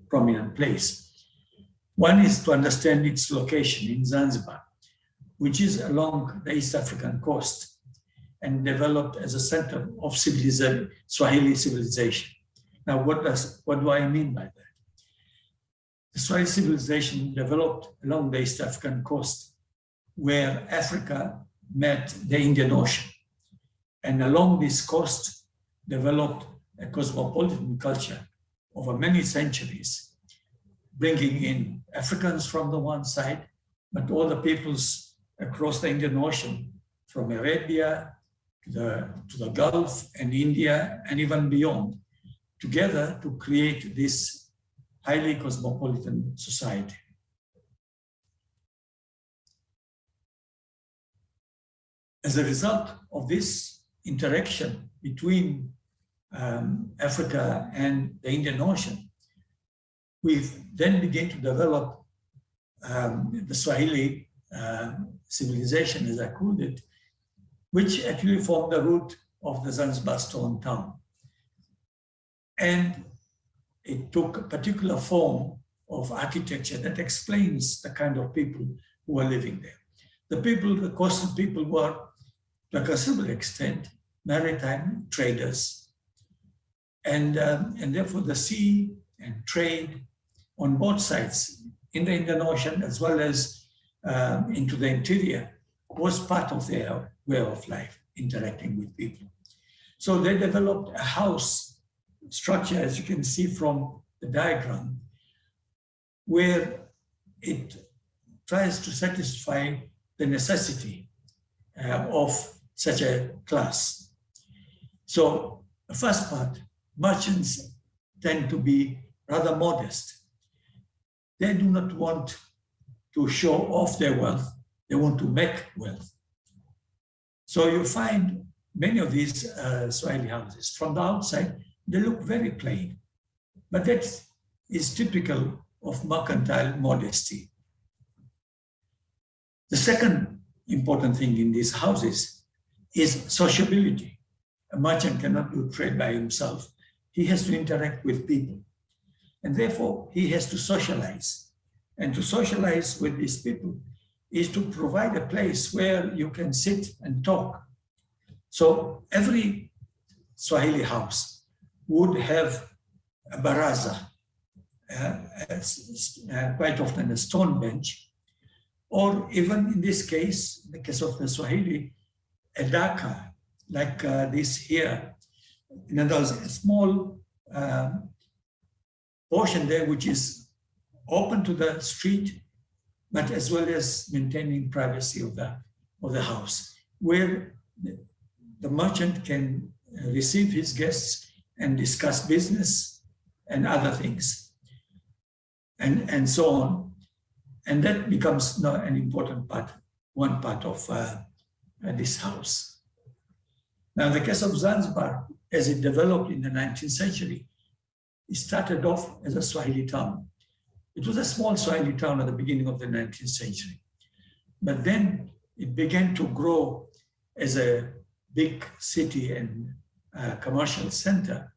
prominent place. One is to understand its location in Zanzibar, which is along the East African coast and developed as a center of Swahili civilization. Now, what do I mean by that? The Swahili civilization developed along the East African coast, where Africa met the Indian Ocean. And along this coast developed a cosmopolitan culture over many centuries, bringing in Africans from the one side, but all the peoples across the Indian Ocean, from Arabia to the Gulf and India and even beyond, together to create this highly cosmopolitan society. As a result of this interaction between Africa and the Indian Ocean, we've then begun to develop the Swahili civilization, as I called it, which actually formed the root of the Zanzibar Stone Town. And it took a particular form of architecture that explains the kind of people who were living there. The coastal people were, to a considerable extent, maritime traders. And therefore the sea and trade on both sides, in the Indian Ocean as well as into the interior, was part of their way of life, interacting with people. So they developed a house structure, as you can see from the diagram, where it tries to satisfy the necessity of such a class. So the first part, merchants tend to be rather modest. They do not want to show off their wealth. They want to make wealth. So you find many of these Swahili houses. From the outside, they look very plain, but that is typical of mercantile modesty. The second important thing in these houses is sociability. A merchant cannot do trade by himself. He has to interact with people, and therefore he has to socialize. And to socialize with these people is to provide a place where you can sit and talk. So every Swahili house would have a baraza, quite often a stone bench, or even in this case, in the case of the Swahili, a daka, like this here. In other words, a small portion there which is open to the street, but as well as maintaining privacy of the house, where the merchant can receive his guests and discuss business and other things, and so on. And that becomes now an important part, one part of this house. Now, in the case of Zanzibar, as it developed in the 19th century, it started off as a Swahili town. It was a small Swahili town at the beginning of the 19th century. But then it began to grow as a big city and commercial center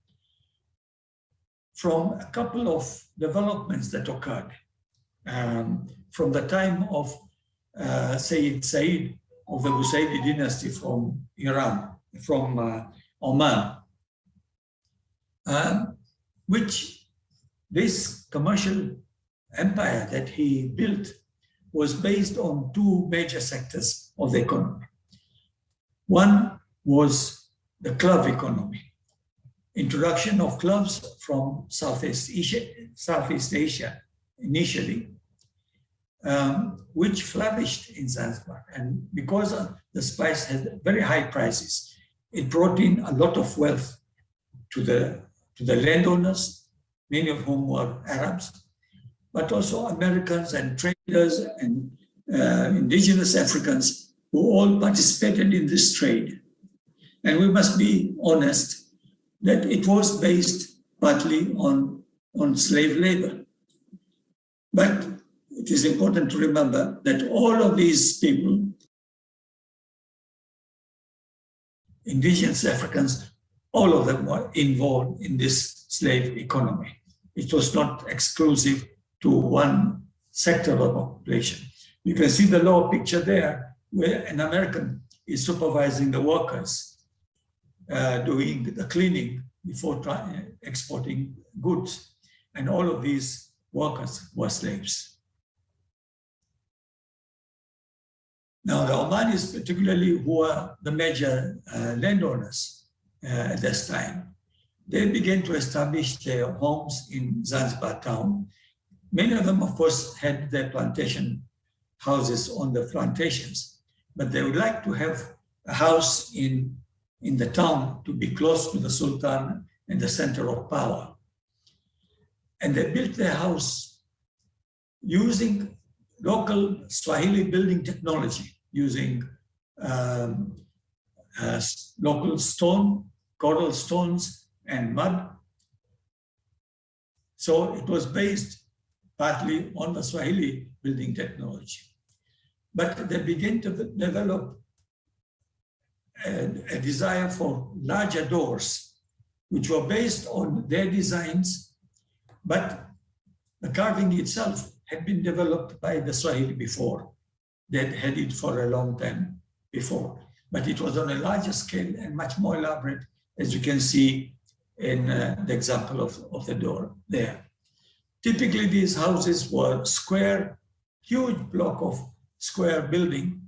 from a couple of developments that occurred. From the time of Sayyid Said of the Busaidi dynasty from Iran, from Oman, which this commercial empire that he built was based on two major sectors of the economy. One was the club economy, introduction of clubs from Southeast Asia initially, which flourished in Zanzibar. And because the spice had very high prices, it brought in a lot of wealth to the landowners, many of whom were Arabs, but also Americans and traders and indigenous Africans who all participated in this trade. And we must be honest that it was based partly on slave labor. But it is important to remember that all of these people, indigenous Africans, all of them were involved in this slave economy. It was not exclusive to one sector of the population. You can see the lower picture there, where an American is supervising the workers, doing the cleaning before exporting goods. And all of these workers were slaves. Now, the Omanis particularly, who were the major landowners at this time, they began to establish their homes in Zanzibar town. Many of them, of course, had their plantation houses on the plantations, but they would like to have a house in the town to be close to the Sultan and the center of power. And they built their house using local Swahili building technology, using local stone, coral stones, and mud. So it was based partly on the Swahili building technology. But they began to develop a desire for larger doors, which were based on their designs, but the carving itself had been developed by the Swahili before. They had it for a long time before, but it was on a larger scale and much more elaborate, as you can see in the example of the door there. Typically, these houses were square, huge block of square building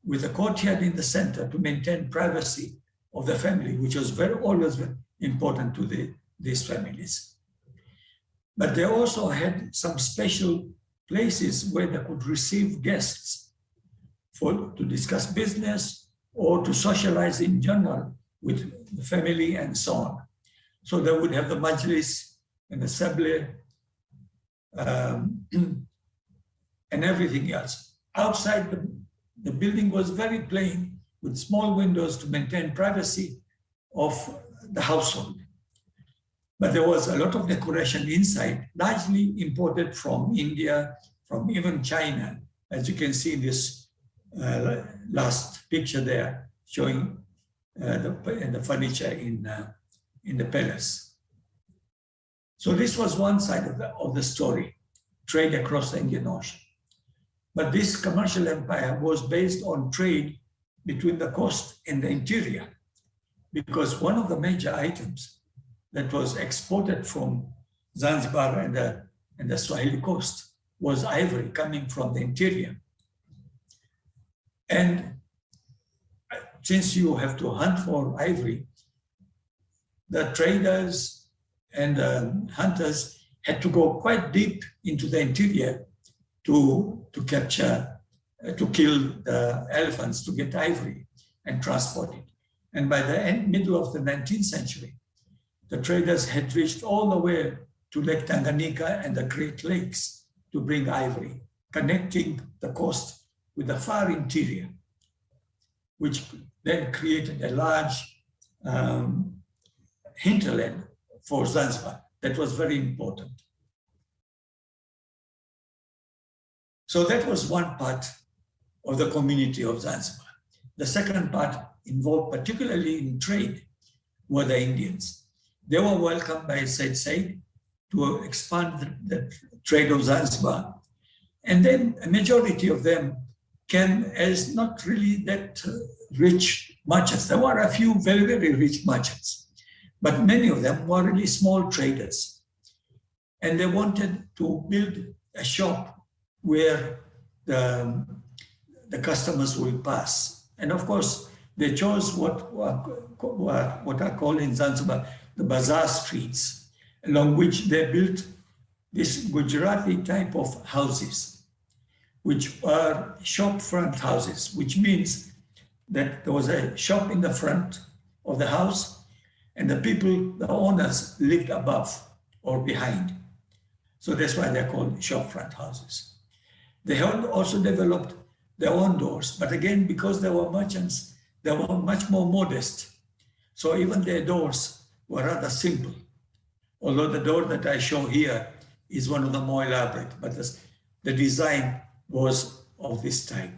with a courtyard in the center to maintain privacy of the family, which was always very important to these families. But they also had some special places where they could receive guests to discuss business or to socialize in general with the family and so on. So they would have the majlis and assembly and everything else. Outside the building was very plain, with small windows to maintain privacy of the household. But there was a lot of decoration inside, largely imported from India, from even China, as you can see in this last picture there, showing the furniture in the palace. So this was one side of the story, trade across the Indian Ocean. But this commercial empire was based on trade between the coast and the interior, because one of the major items that was exported from Zanzibar and the Swahili coast was ivory coming from the interior. And since you have to hunt for ivory, the traders and the hunters had to go quite deep into the interior to capture, to kill the elephants to get ivory and transport it. And by the middle of the 19th century, the traders had reached all the way to Lake Tanganyika and the Great Lakes to bring ivory, connecting the coast with the far interior, which then created a large hinterland for Zanzibar that was very important. So that was one part of the community of Zanzibar. The second part involved, particularly in trade, were the Indians. They were welcomed by Said to expand the trade of Zanzibar. And then a majority of them came as not really that rich merchants. There were a few very, very rich merchants, but many of them were really small traders. And they wanted to build a shop where the customers will pass. And of course, they chose what are called in Zanzibar the bazaar streets, along which they built this Gujarati type of houses, which are shop front houses, which means that there was a shop in the front of the house and the people, the owners, lived above or behind. So that's why they're called shop front houses. They had also developed their own doors, but again, because they were merchants, they were much more modest. So even their doors were rather simple, although the door that I show here is one of the more elaborate, but the design was of this type.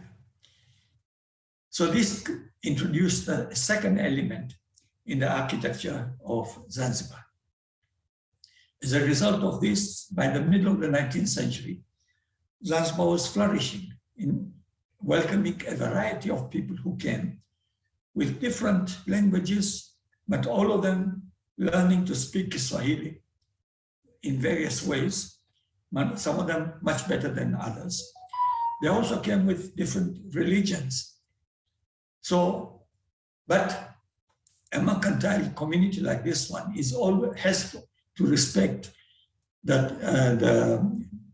So this introduced a second element in the architecture of Zanzibar. As a result of this, by the middle of the 19th century, Zanzibar was flourishing in welcoming a variety of people who came with different languages, but all of them learning to speak Swahili in various ways, some of them much better than others. They also came with different religions. So, but a mercantile community like this one has to respect the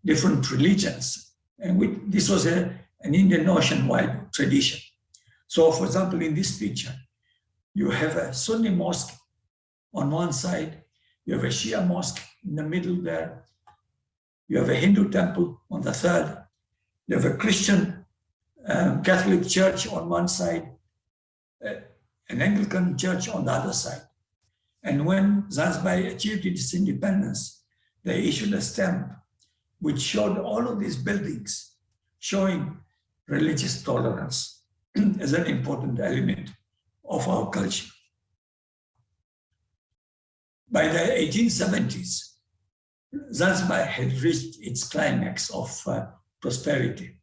different religions. And this was an Indian Ocean-wide tradition. So for example, in this picture, you have a Sunni mosque on one side, you have a Shia mosque in the middle there, you have a Hindu temple on the third, you have a Christian Catholic church on one side, an Anglican church on the other side. And when Zanzibar achieved its independence, they issued a stamp which showed all of these buildings showing religious tolerance as an important element of our culture. By the 1870s, Zanzibar had reached its climax of prosperity.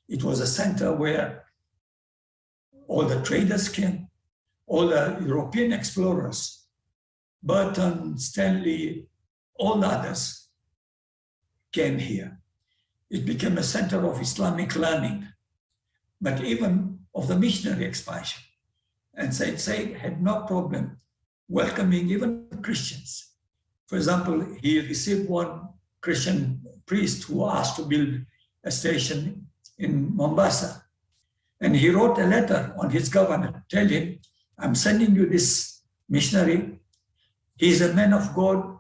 It was a center where all the traders came, all the European explorers, Burton, Stanley, all the others came here. It became a center of Islamic learning, but even of the missionary expansion. And Said had no problem welcoming even Christians. For example, he received one Christian priest who asked to build a station in Mombasa. And he wrote a letter on his governor, tell him, I'm sending you this missionary. He's a man of God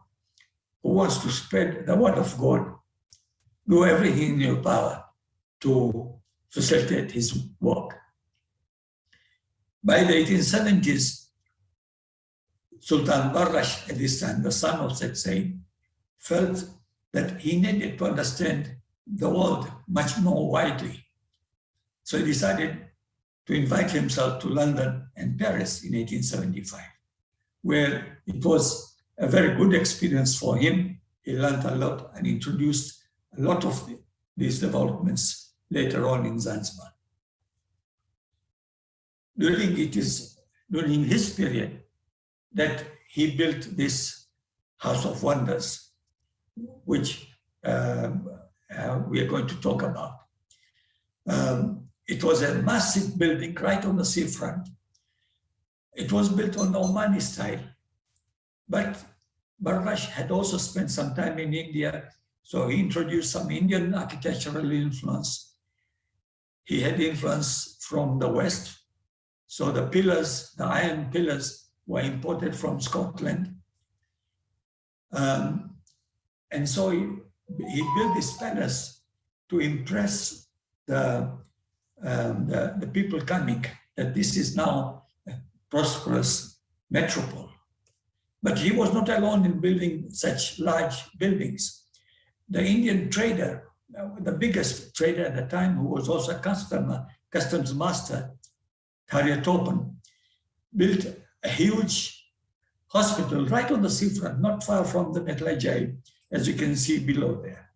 who wants to spread the word of God. Do everything in your power to facilitate his work. By the 1870s, Sultan Barrash, at this time, the son of Said Said, felt that he needed to understand the world much more widely. So he decided to invite himself to London and Paris in 1875, where it was a very good experience for him. He learned a lot and introduced a lot of these developments later on in Zanzibar. During his period that he built this House of Wonders, which we are going to talk about. It was a massive building right on the seafront. It was built on the Omani style, but Barrash had also spent some time in India, so he introduced some Indian architectural influence. He had influence from the West, so the pillars, the iron pillars, were imported from Scotland. And so he built this palace to impress the people coming, that this is now a prosperous metropole. But he was not alone in building such large buildings. The Indian trader, the biggest trader at the time, who was also a customs master, Harriet Topen, built a huge hospital right on the seafront, not far from the Metlai Jail, as you can see below there.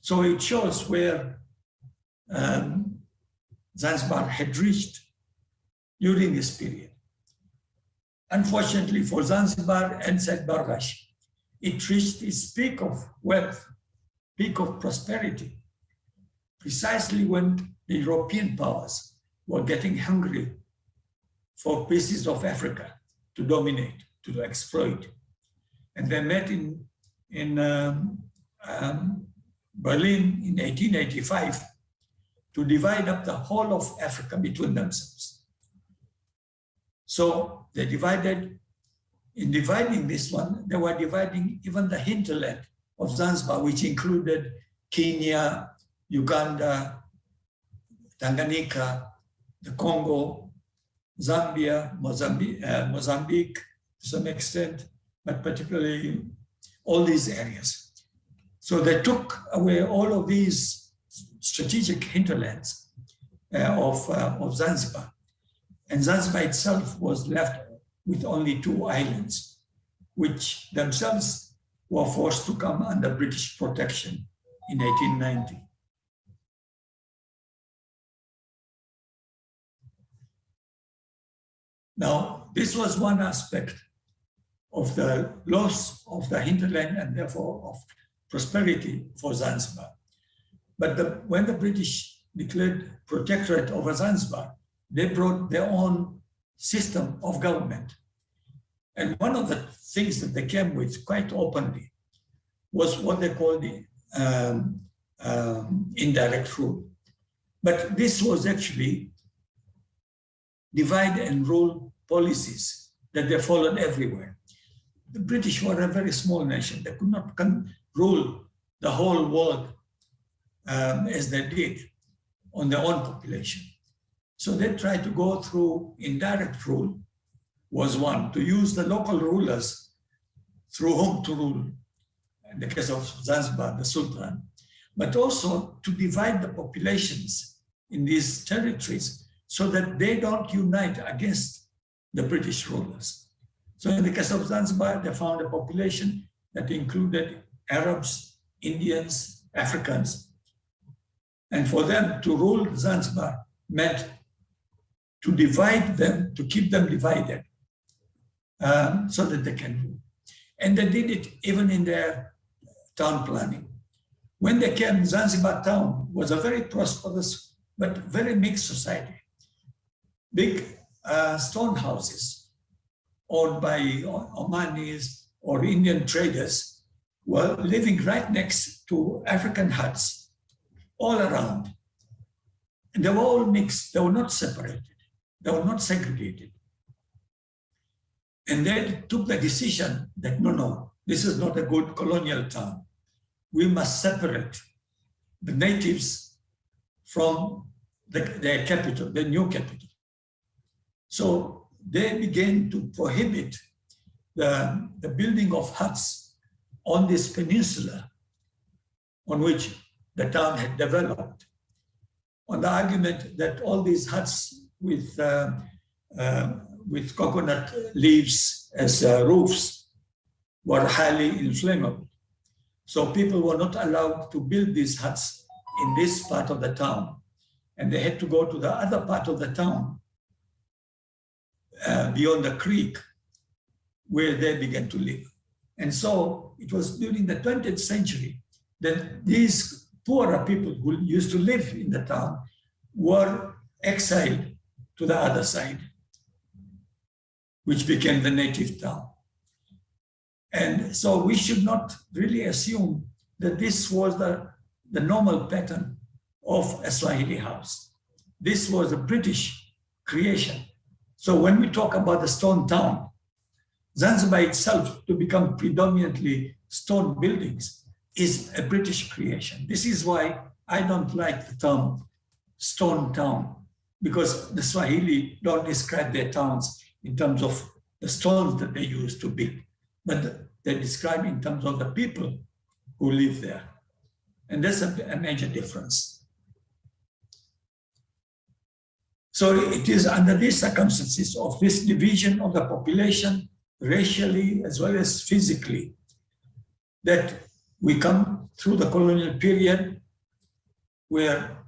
So it shows where Zanzibar had reached during this period. Unfortunately for Zanzibar and Said Barrash, it reached its peak of wealth, peak of prosperity, precisely when the European powers were getting hungry for pieces of Africa to dominate, to exploit. And they met in Berlin in 1885 to divide up the whole of Africa between themselves. So they divided, in dividing this one, they were dividing even the hinterland of Zanzibar, which included Kenya, Uganda, Tanganyika, the Congo, Zambia, Mozambique to some extent, but particularly all these areas. So they took away all of these strategic hinterlands of Zanzibar. And Zanzibar itself was left with only 2 islands, which themselves were forced to come under British protection in 1890. Now, this was one aspect of the loss of the hinterland and therefore of prosperity for Zanzibar. But when the British declared protectorate over Zanzibar, they brought their own system of government. And one of the things that they came with quite openly was what they called the indirect rule. But this was actually divide and rule policies that they followed everywhere. The British were a very small nation. They could not rule the whole world as they did on their own population. So they tried to go through indirect rule, was one, to use the local rulers through whom to rule, in the case of Zanzibar, the Sultan, but also to divide the populations in these territories so that they don't unite against the British rulers. So in the case of Zanzibar, they found a population that included Arabs, Indians, Africans. And for them to rule Zanzibar meant to divide them, to keep them divided so that they can rule. And they did it even in their town planning. When they came, Zanzibar town was a very prosperous but very mixed society. Big stone houses owned by Omanis or Indian traders were living right next to African huts all around. And they were all mixed, they were not separated, they were not segregated. And they took the decision that no, this is not a good colonial town. We must separate the natives from their capital, the new capital. So they began to prohibit the building of huts on this peninsula on which the town had developed, on the argument that all these huts with coconut leaves as roofs were highly inflammable. So people were not allowed to build these huts in this part of the town, and they had to go to the other part of the town beyond the creek, where they began to live. And so it was during the 20th century that these poorer people who used to live in the town were exiled to the other side, which became the native town. And so we should not really assume that this was the normal pattern of a Swahili house. This was a British creation. So when we talk about the stone town, Zanzibar itself, to become predominantly stone buildings, is a British creation. This is why I don't like the term stone town, because the Swahili don't describe their towns in terms of the stones that they use to build, but they describe in terms of the people who live there. And that's a major difference. So it is under these circumstances of this division of the population, racially as well as physically, that we come through the colonial period where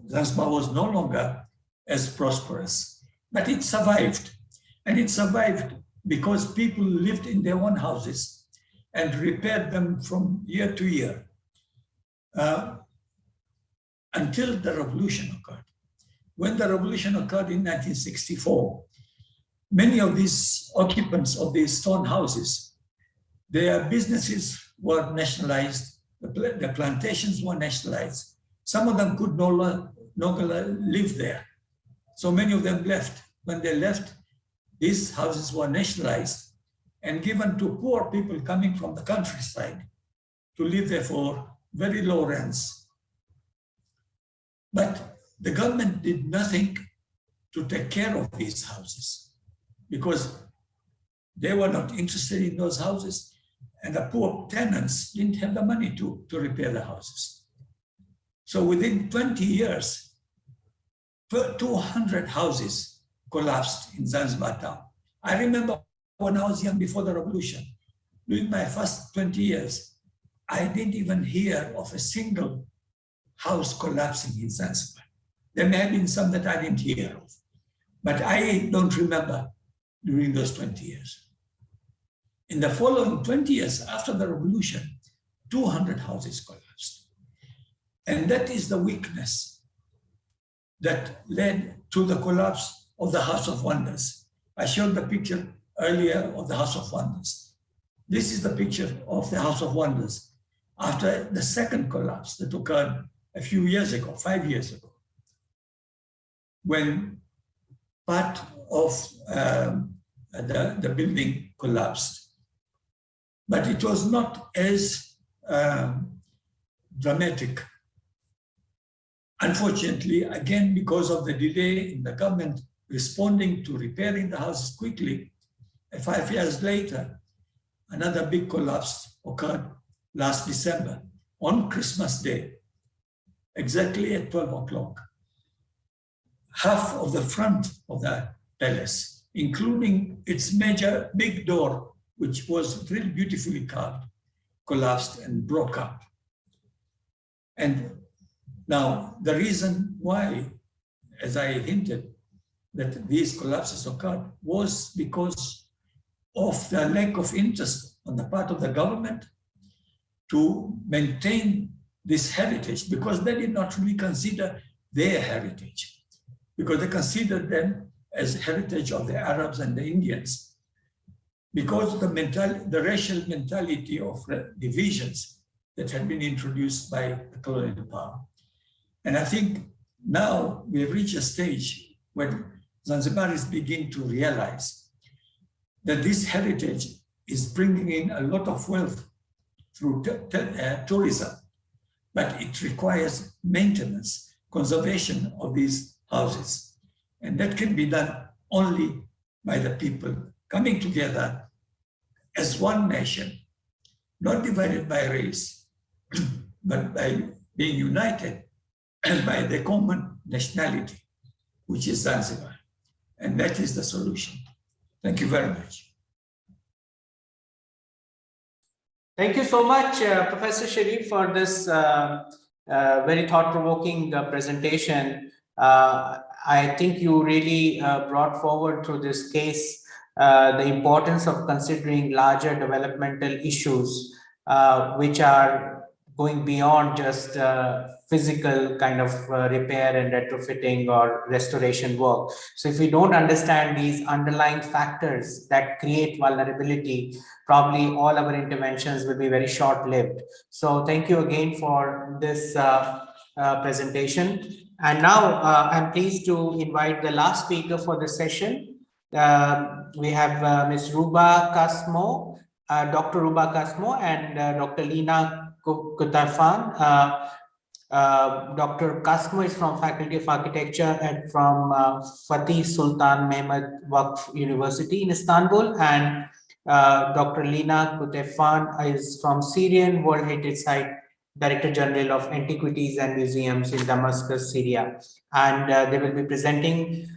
Zanzibar was no longer as prosperous, but it survived. And it survived because people lived in their own houses and repaired them from year to year until the revolution occurred. When the revolution occurred in 1964, many of these occupants of these stone houses, their businesses were nationalized, the plantations were nationalized. Some of them could no longer live there. So many of them left. When they left, these houses were nationalized and given to poor people coming from the countryside to live there for very low rents. But the government did nothing to take care of these houses because they were not interested in those houses, and the poor tenants didn't have the money to repair the houses. So within 20 years, 200 houses collapsed in Zanzibar town. I remember when I was young, before the revolution, during my first 20 years, I didn't even hear of a single house collapsing in Zanzibar. There may have been some that I didn't hear of, but I don't remember during those 20 years. In the following 20 years after the revolution, 200 houses collapsed. And that is the weakness that led to the collapse of the House of Wonders. I showed the picture earlier of the House of Wonders. This is the picture of the House of Wonders after the second collapse that occurred a few years ago, 5 years ago, when part of the building collapsed. But it was not as dramatic. Unfortunately, again, because of the delay in the government responding to repairing the houses quickly, 5 years later, another big collapse occurred last December on Christmas Day, exactly at 12 o'clock. Half of the front of the palace, including its major big door, which was really beautifully carved, collapsed and broke up. And now the reason why, as I hinted, that these collapses occurred was because of the lack of interest on the part of the government to maintain this heritage, because they did not really consider their heritage, because they considered them as heritage of the Arabs and the Indians, because of the racial mentality of the divisions that had been introduced by the colonial power. And I think now we've reached a stage when Zanzibaris begin to realize that this heritage is bringing in a lot of wealth through tourism, but it requires maintenance, conservation of these houses. And that can be done only by the people coming together as one nation, not divided by race, but by being united and by the common nationality, which is Zanzibar. And that is the solution. Thank you very much. Thank you so much, Professor Sharif, for this very thought-provoking presentation. I think you really brought forward through this case the importance of considering larger developmental issues, which are going beyond just physical kind of repair and retrofitting or restoration work. So if we don't understand these underlying factors that create vulnerability, probably all our interventions will be very short-lived. So thank you again for this presentation. And now I'm pleased to invite the last speaker for the session. We have Ms. Ruba Kasmo, Dr. Ruba Kasmo and Dr. Lina Kutarfan. Dr. Kasmo is from Faculty of Architecture and from Fatih Sultan Mehmed Waqf University in Istanbul, and Dr. Lina Kutarfan is from Syrian World Heritage Site, Director General of Antiquities and Museums in Damascus, Syria. And they will be presenting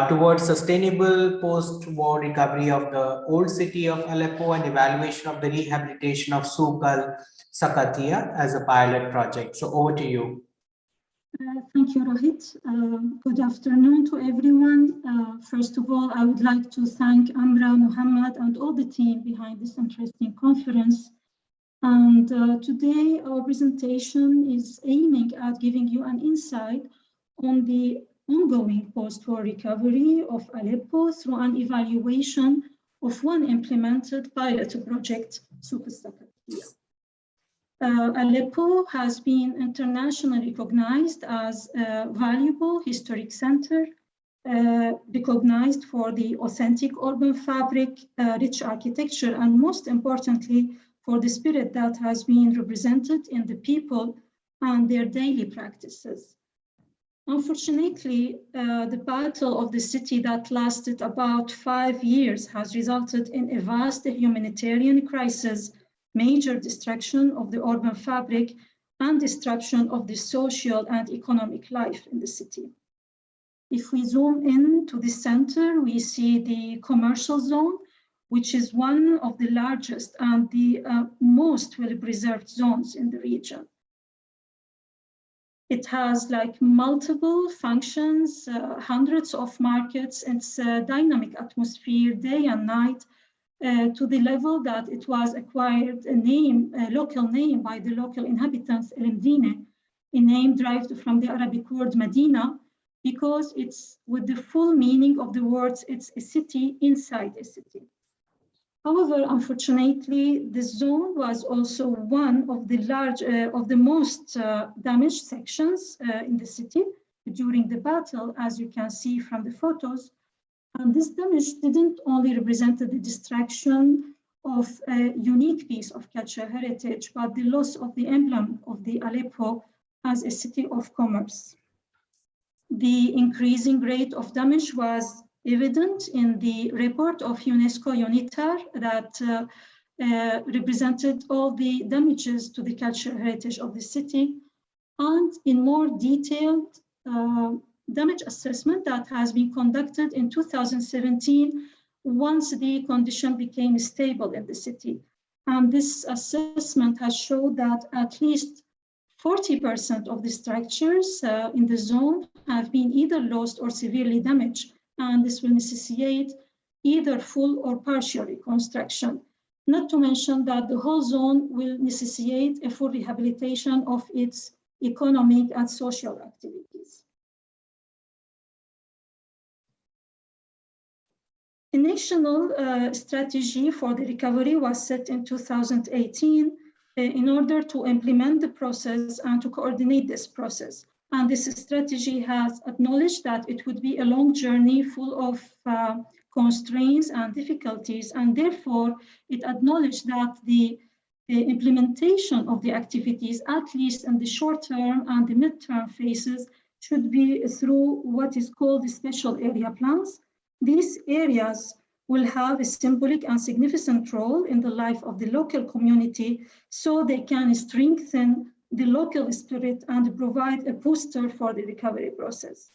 towards sustainable post-war recovery of the old city of Aleppo and evaluation of the rehabilitation of Souk al-Sakatia as a pilot project. So over to you. Thank you, Rohit. Good afternoon to everyone. First of all, I would like to thank Amra, Muhammad, and all the team behind this interesting conference. And today, our presentation is aiming at giving you an insight on the ongoing post-war recovery of Aleppo through an evaluation of one implemented pilot project, Souk al-Sakatia. Aleppo has been internationally recognized as a valuable historic center, recognized for the authentic urban fabric, rich architecture, and most importantly, for the spirit that has been represented in the people and their daily practices. Unfortunately, the battle of the city that lasted about 5 years has resulted in a vast humanitarian crisis, major destruction of the urban fabric, and disruption of the social and economic life in the city. If we zoom in to the center, we see the commercial zone, which is one of the largest and the most well-preserved zones in the region. It has like multiple functions, hundreds of markets. It's a dynamic atmosphere day and night, to the level that it was acquired a local name by the local inhabitants, El Mdine, a name derived from the Arabic word Medina, because it's with the full meaning of the words, it's a city inside a city. However, unfortunately, the zone was also one of the most damaged sections in the city during the battle, as you can see from the photos. And this damage didn't only represent the destruction of a unique piece of cultural heritage, but the loss of the emblem of the Aleppo as a city of commerce. The increasing rate of damage was evident in the report of UNESCO UNITAR that represented all the damages to the cultural heritage of the city, and in more detailed damage assessment that has been conducted in 2017 once the condition became stable in the city. And this assessment has showed that at least 40% of the structures in the zone have been either lost or severely damaged, and this will necessitate either full or partial reconstruction. Not to mention that the whole zone will necessitate a full rehabilitation of its economic and social activities. A national strategy for the recovery was set in 2018 in order to implement the process and to coordinate this process. And this strategy has acknowledged that it would be a long journey full of constraints and difficulties, and therefore it acknowledged that the implementation of the activities, at least in the short term and the mid-term phases, should be through what is called the special area plans, These areas will have a symbolic and significant role in the life of the local community, so they can strengthen the local spirit and provide a booster for the recovery process.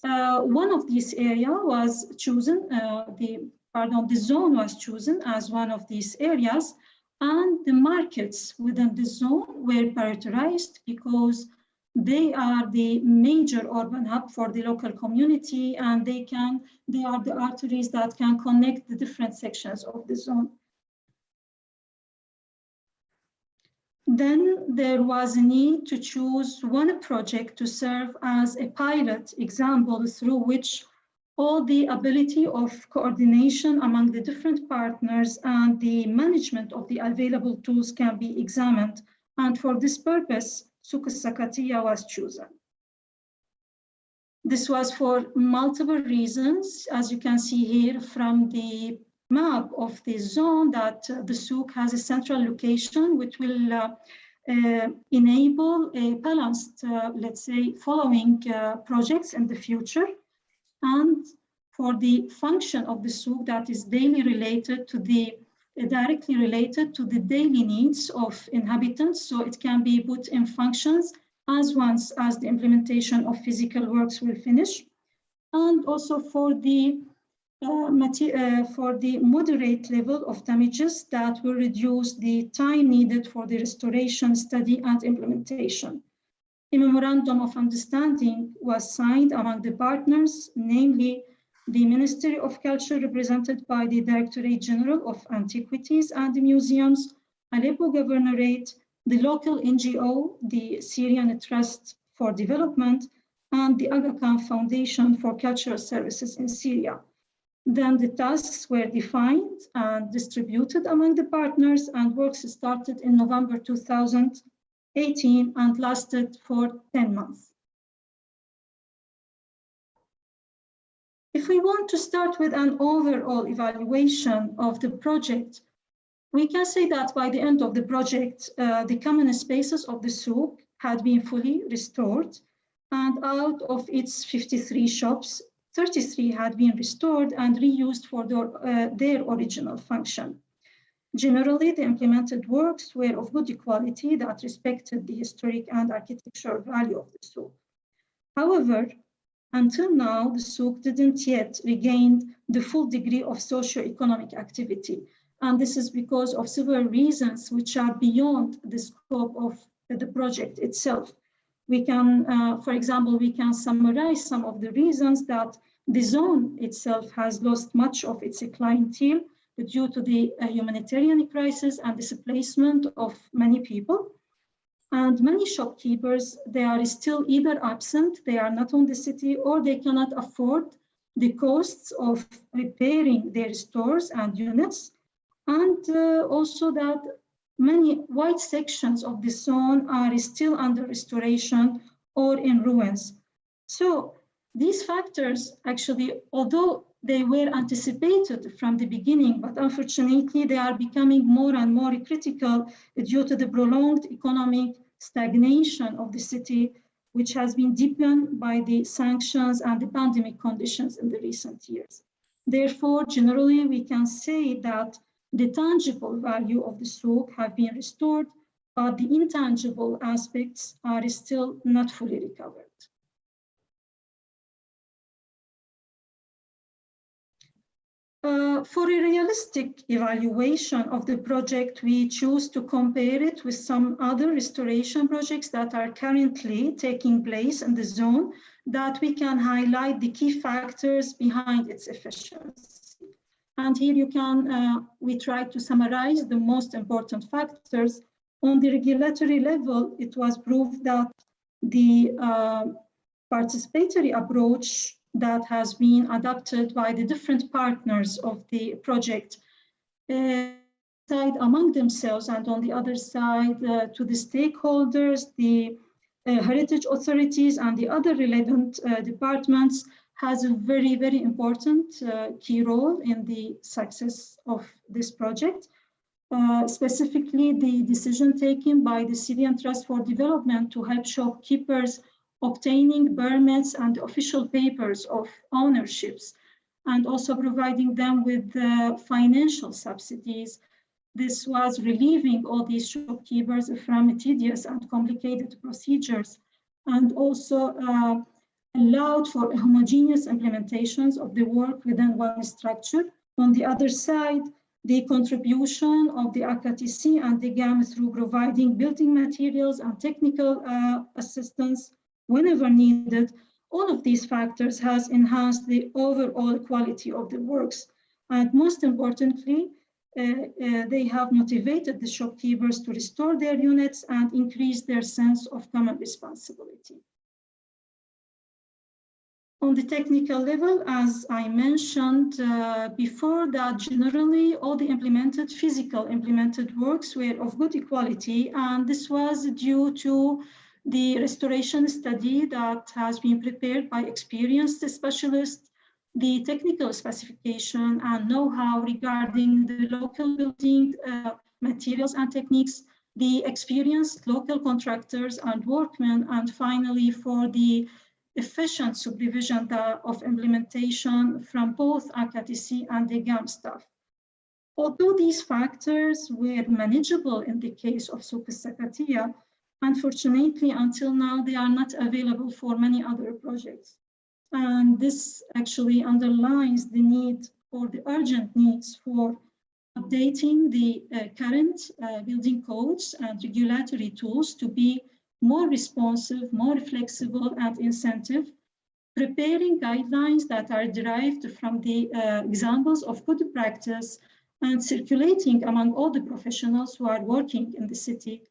One of these areas was chosen, the zone was chosen as one of these areas, and the markets within the zone were prioritized because they are the major urban hub for the local community, and they are the arteries that can connect the different sections of the zone. Then there was a need to choose one project to serve as a pilot example through which all the ability of coordination among the different partners and the management of the available tools can be examined. And for this purpose, Souk Sakatiya was chosen. This was for multiple reasons, as you can see here from the map of the zone, that the souk has a central location which will enable a balanced, let's say, following projects in the future. And for the function of the souk that is daily related to the directly related to the daily needs of inhabitants, so it can be put in functions as once as the implementation of physical works will finish, and also for the moderate level of damages that will reduce the time needed for the restoration, study, and implementation. A memorandum of understanding was signed among the partners, namely the Ministry of Culture, represented by the Directorate General of Antiquities and Museums, Aleppo Governorate, the local NGO, the Syrian Trust for Development, and the Aga Khan Foundation for Cultural Services in Syria. Then the tasks were defined and distributed among the partners, and works started in November 2018 and lasted for 10 months. If we want to start with an overall evaluation of the project, we can say that by the end of the project, the common spaces of the souk had been fully restored, and out of its 53 shops, 33 had been restored and reused for their original function. Generally, the implemented works were of good quality that respected the historic and architectural value of the souk. However, until now, the souk didn't yet regain the full degree of socio-economic activity. And this is because of several reasons which are beyond the scope of the project itself. We can, for example, we can summarize some of the reasons that the zone itself has lost much of its clientele due to the humanitarian crisis and displacement of many people. And many shopkeepers, they are still either absent, they are not on the city, or they cannot afford the costs of repairing their stores and units. And also that many wide sections of the zone are still under restoration or in ruins. So these factors actually, although they were anticipated from the beginning, but unfortunately they are becoming more and more critical due to the prolonged economic stagnation of the city, which has been deepened by the sanctions and the pandemic conditions in the recent years. Therefore, generally, we can say that the tangible value of the souk have been restored, but the intangible aspects are still not fully recovered. For a realistic evaluation of the project, we choose to compare it with some other restoration projects that are currently taking place in the zone, that we can highlight the key factors behind its efficiency. And here you can, we try to summarize the most important factors. On the regulatory level, it was proved that the participatory approach that has been adopted by the different partners of the project side among themselves, and on the other side to the stakeholders, the heritage authorities and the other relevant departments, has a very, very important key role in the success of this project. Specifically, the decision taken by the Syrian Trust for Development to help shopkeepers obtaining permits and official papers of ownerships, and also providing them with financial subsidies. This was relieving all these shopkeepers from tedious and complicated procedures, and also allowed for homogeneous implementations of the work within one structure. On the other side, the contribution of the AKTC and the GAM through providing building materials and technical assistance whenever needed, all of these factors has enhanced the overall quality of the works. And most importantly, they have motivated the shopkeepers to restore their units and increase their sense of common responsibility. On the technical level, as I mentioned before, that generally all the physical implemented works were of good quality, and this was due to the restoration study that has been prepared by experienced specialists, the technical specification and know-how regarding the local building materials and techniques, the experienced local contractors and workmen, and finally for the efficient supervision of implementation from both AKTC and the GAM staff. Although these factors were manageable in the case of Souk al-Sakatia, unfortunately, until now, they are not available for many other projects. And this actually underlines the need or the urgent needs for updating the current building codes and regulatory tools to be more responsive, more flexible, and incentive, preparing guidelines that are derived from the examples of good practice and circulating among all the professionals who are working in the city,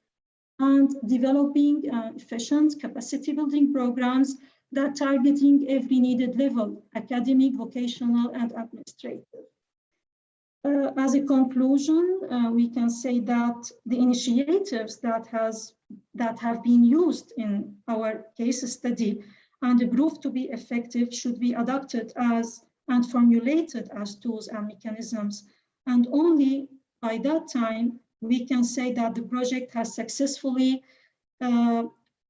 and developing efficient capacity building programs that targeting every needed level, academic, vocational, and administrative. As a conclusion, we can say that the initiatives that have been used in our case study and proved to be effective should be adopted as and formulated as tools and mechanisms. And only by that time, we can say that the project has successfully,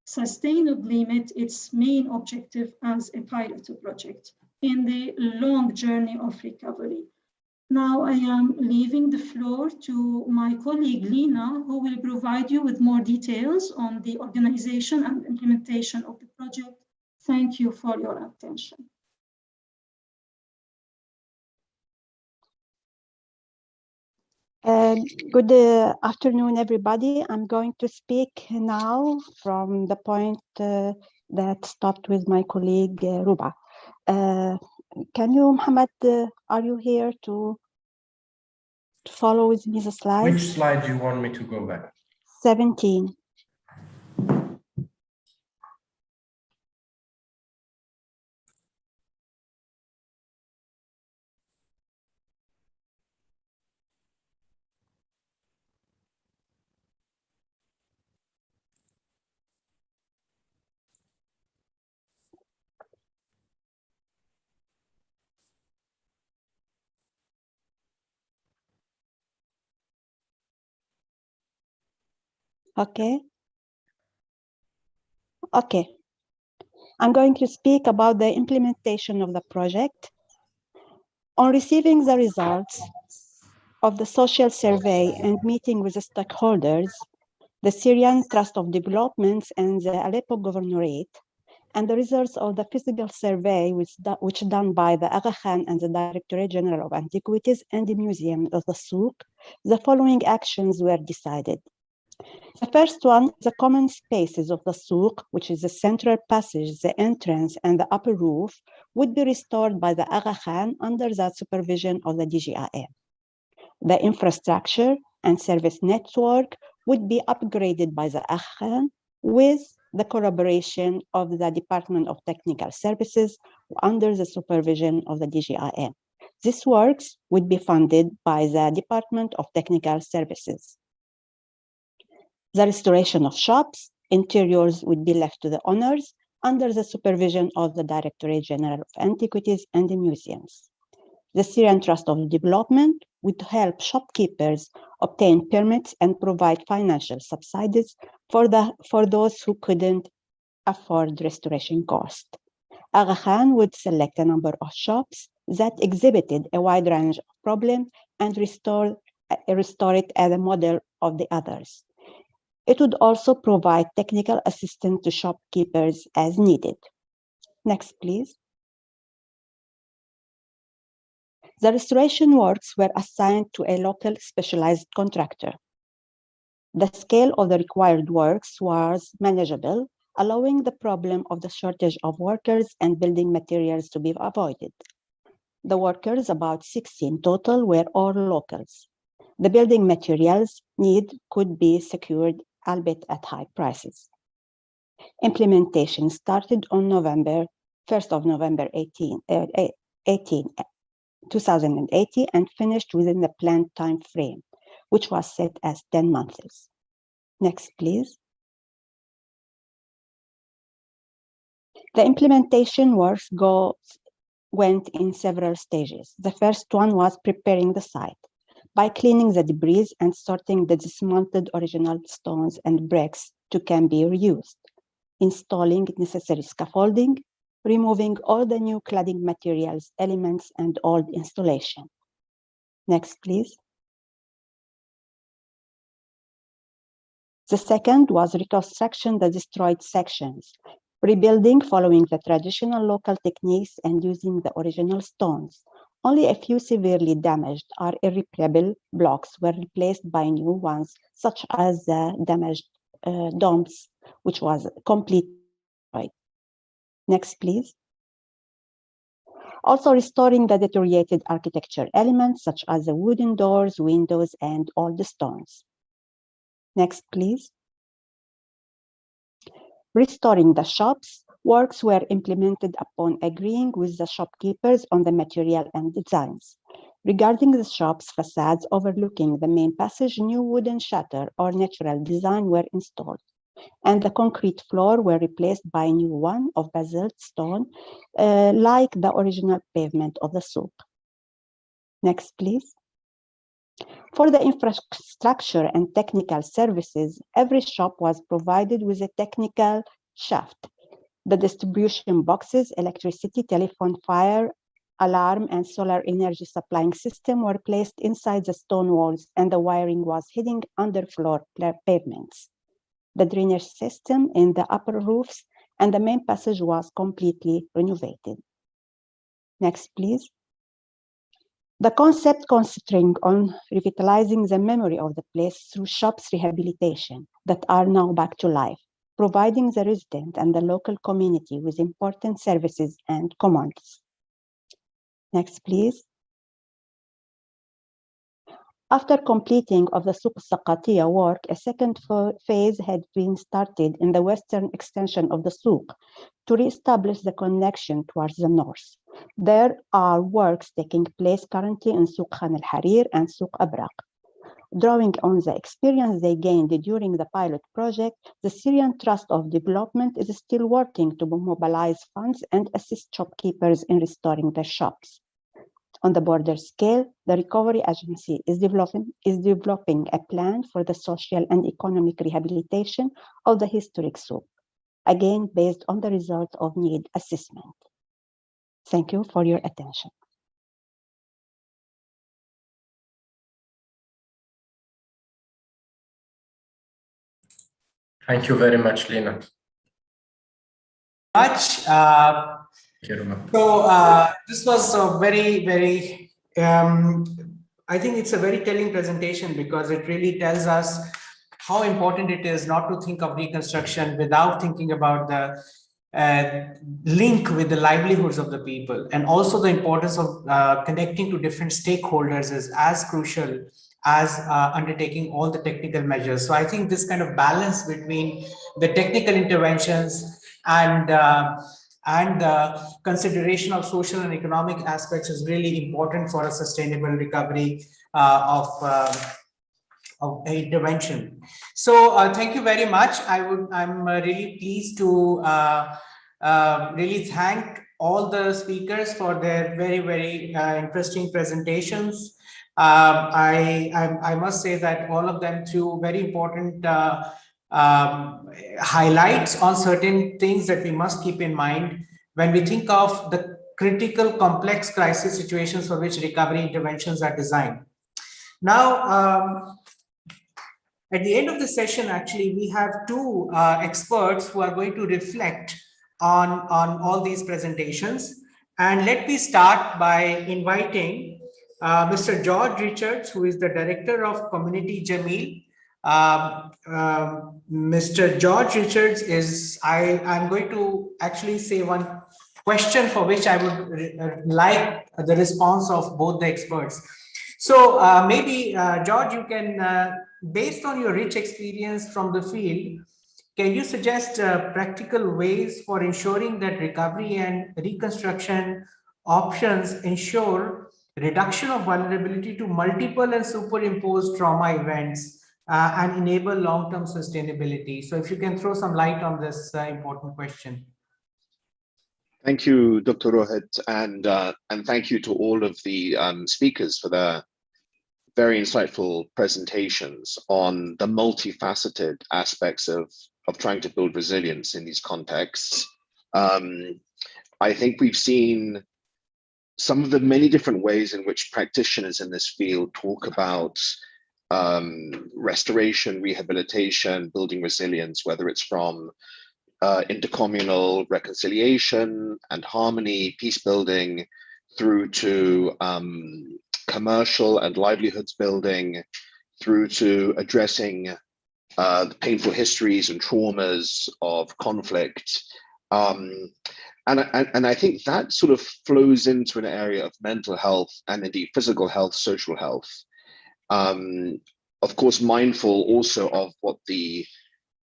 sustainably met its main objective as a pilot project in the long journey of recovery. Now I am leaving the floor to my colleague Lina, who will provide you with more details on the organization and implementation of the project. Thank you for your attention. Good afternoon, everybody. I'm going to speak now from the point that stopped with my colleague Ruba. Can you, Mohammed, are you here to follow with me the slide? Which slide do you want me to go back? 17. Okay. I'm going to speak about the implementation of the project. On receiving the results of the social survey and meeting with the stakeholders, the Syrian Trust of Developments and the Aleppo Governorate, and the results of the physical survey which done by the Aga Khan and the Directorate General of Antiquities and the Museum of the Souk, the following actions were decided. The first one, the common spaces of the souk, which is the central passage, the entrance, and the upper roof, would be restored by the Aga Khan under the supervision of the DGIM. The infrastructure and service network would be upgraded by the Aga Khan with the collaboration of the Department of Technical Services under the supervision of the DGIM. These works would be funded by the Department of Technical Services. The restoration of shops, interiors would be left to the owners under the supervision of the Directorate General of Antiquities and the Museums. The Syrian Trust of Development would help shopkeepers obtain permits and provide financial subsidies for those who couldn't afford restoration cost. Aga Khan would select a number of shops that exhibited a wide range of problems and restore it as a model of the others. It would also provide technical assistance to shopkeepers as needed. Next, please. The restoration works were assigned to a local specialized contractor. The scale of the required works was manageable, allowing the problem of the shortage of workers and building materials to be avoided. The workers, about 16 total, were all locals. The building materials need could be secured, albeit at high prices. Implementation started on November 2018 and finished within the planned time frame, which was set as 10 months. Next, please. The implementation works went in several stages. The first one was preparing the site by cleaning the debris and sorting the dismantled original stones and bricks to can be reused, installing necessary scaffolding, removing all the new cladding materials, elements, and old installation. Next, please. The second was reconstruction the destroyed sections, rebuilding following the traditional local techniques and using the original stones. Only a few severely damaged or irreparable blocks were replaced by new ones, such as the damaged domes, which was completely destroyed. Next, please. Also restoring the deteriorated architecture elements, such as the wooden doors, windows, and all the stones. Next, please. Restoring the shops, works were implemented upon agreeing with the shopkeepers on the material and designs. Regarding the shop's facades overlooking the main passage, new wooden shutter or natural design were installed, and the concrete floor were replaced by a new one of basalt stone, like the original pavement of the souk. Next, please. For the infrastructure and technical services, every shop was provided with a technical shaft. The distribution boxes, electricity, telephone, fire, alarm, and solar energy supplying system were placed inside the stone walls, and the wiring was hidden under floor pavements. The drainage system in the upper roofs and the main passage was completely renovated. Next, please. The concept concentrating on revitalizing the memory of the place through shops rehabilitation that are now back to life, providing the resident and the local community with important services and commands. Next, please. After completing of the Souq al-Saqatiya work, a second phase had been started in the western extension of the Souq to reestablish the connection towards the north. There are works taking place currently in Souq Khan al-Harir and Souq Abraq. Drawing on the experience they gained during the pilot project, the Syrian Trust of Development is still working to mobilize funds and assist shopkeepers in restoring their shops. On the border scale, the Recovery Agency is developing a plan for the social and economic rehabilitation of the historic Souq, again based on the result of need assessment. Thank you for your attention. Thank you very much, Lina. This was a very, I think it's a very telling presentation because it really tells us how important it is not to think of reconstruction without thinking about the link with the livelihoods of the people, and also the importance of connecting to different stakeholders is as crucial as undertaking all the technical measures. So I think this kind of balance between the technical interventions and consideration of social and economic aspects is really important for a sustainable recovery of intervention. So thank you very much. I'm really pleased to really thank all the speakers for their very interesting presentations. I must say that all of them threw very important highlights on certain things that we must keep in mind when we think of the critical, complex crisis situations for which recovery interventions are designed. Now, at the end of the session, actually, we have two experts who are going to reflect on all these presentations. And let me start by inviting Mr. George Richards, who is the Director of Community Jameel. Mr. George Richards is, I'm going to actually say one question for which I would like the response of both the experts. So maybe, George, you can, based on your rich experience from the field, can you suggest practical ways for ensuring that recovery and reconstruction options ensure reduction of vulnerability to multiple and superimposed trauma events and enable long-term sustainability? So if you can throw some light on this important question. Thank you, Dr. Rohit, and thank you to all of the speakers for their very insightful presentations on the multifaceted aspects of trying to build resilience in these contexts. I think we've seen some of the many different ways in which practitioners in this field talk about restoration, rehabilitation, building resilience, whether it's from intercommunal reconciliation and harmony, peace building, through to commercial and livelihoods building, through to addressing the painful histories and traumas of conflict. And I think that sort of flows into an area of mental health and indeed physical health, social health. Of course, mindful also of what the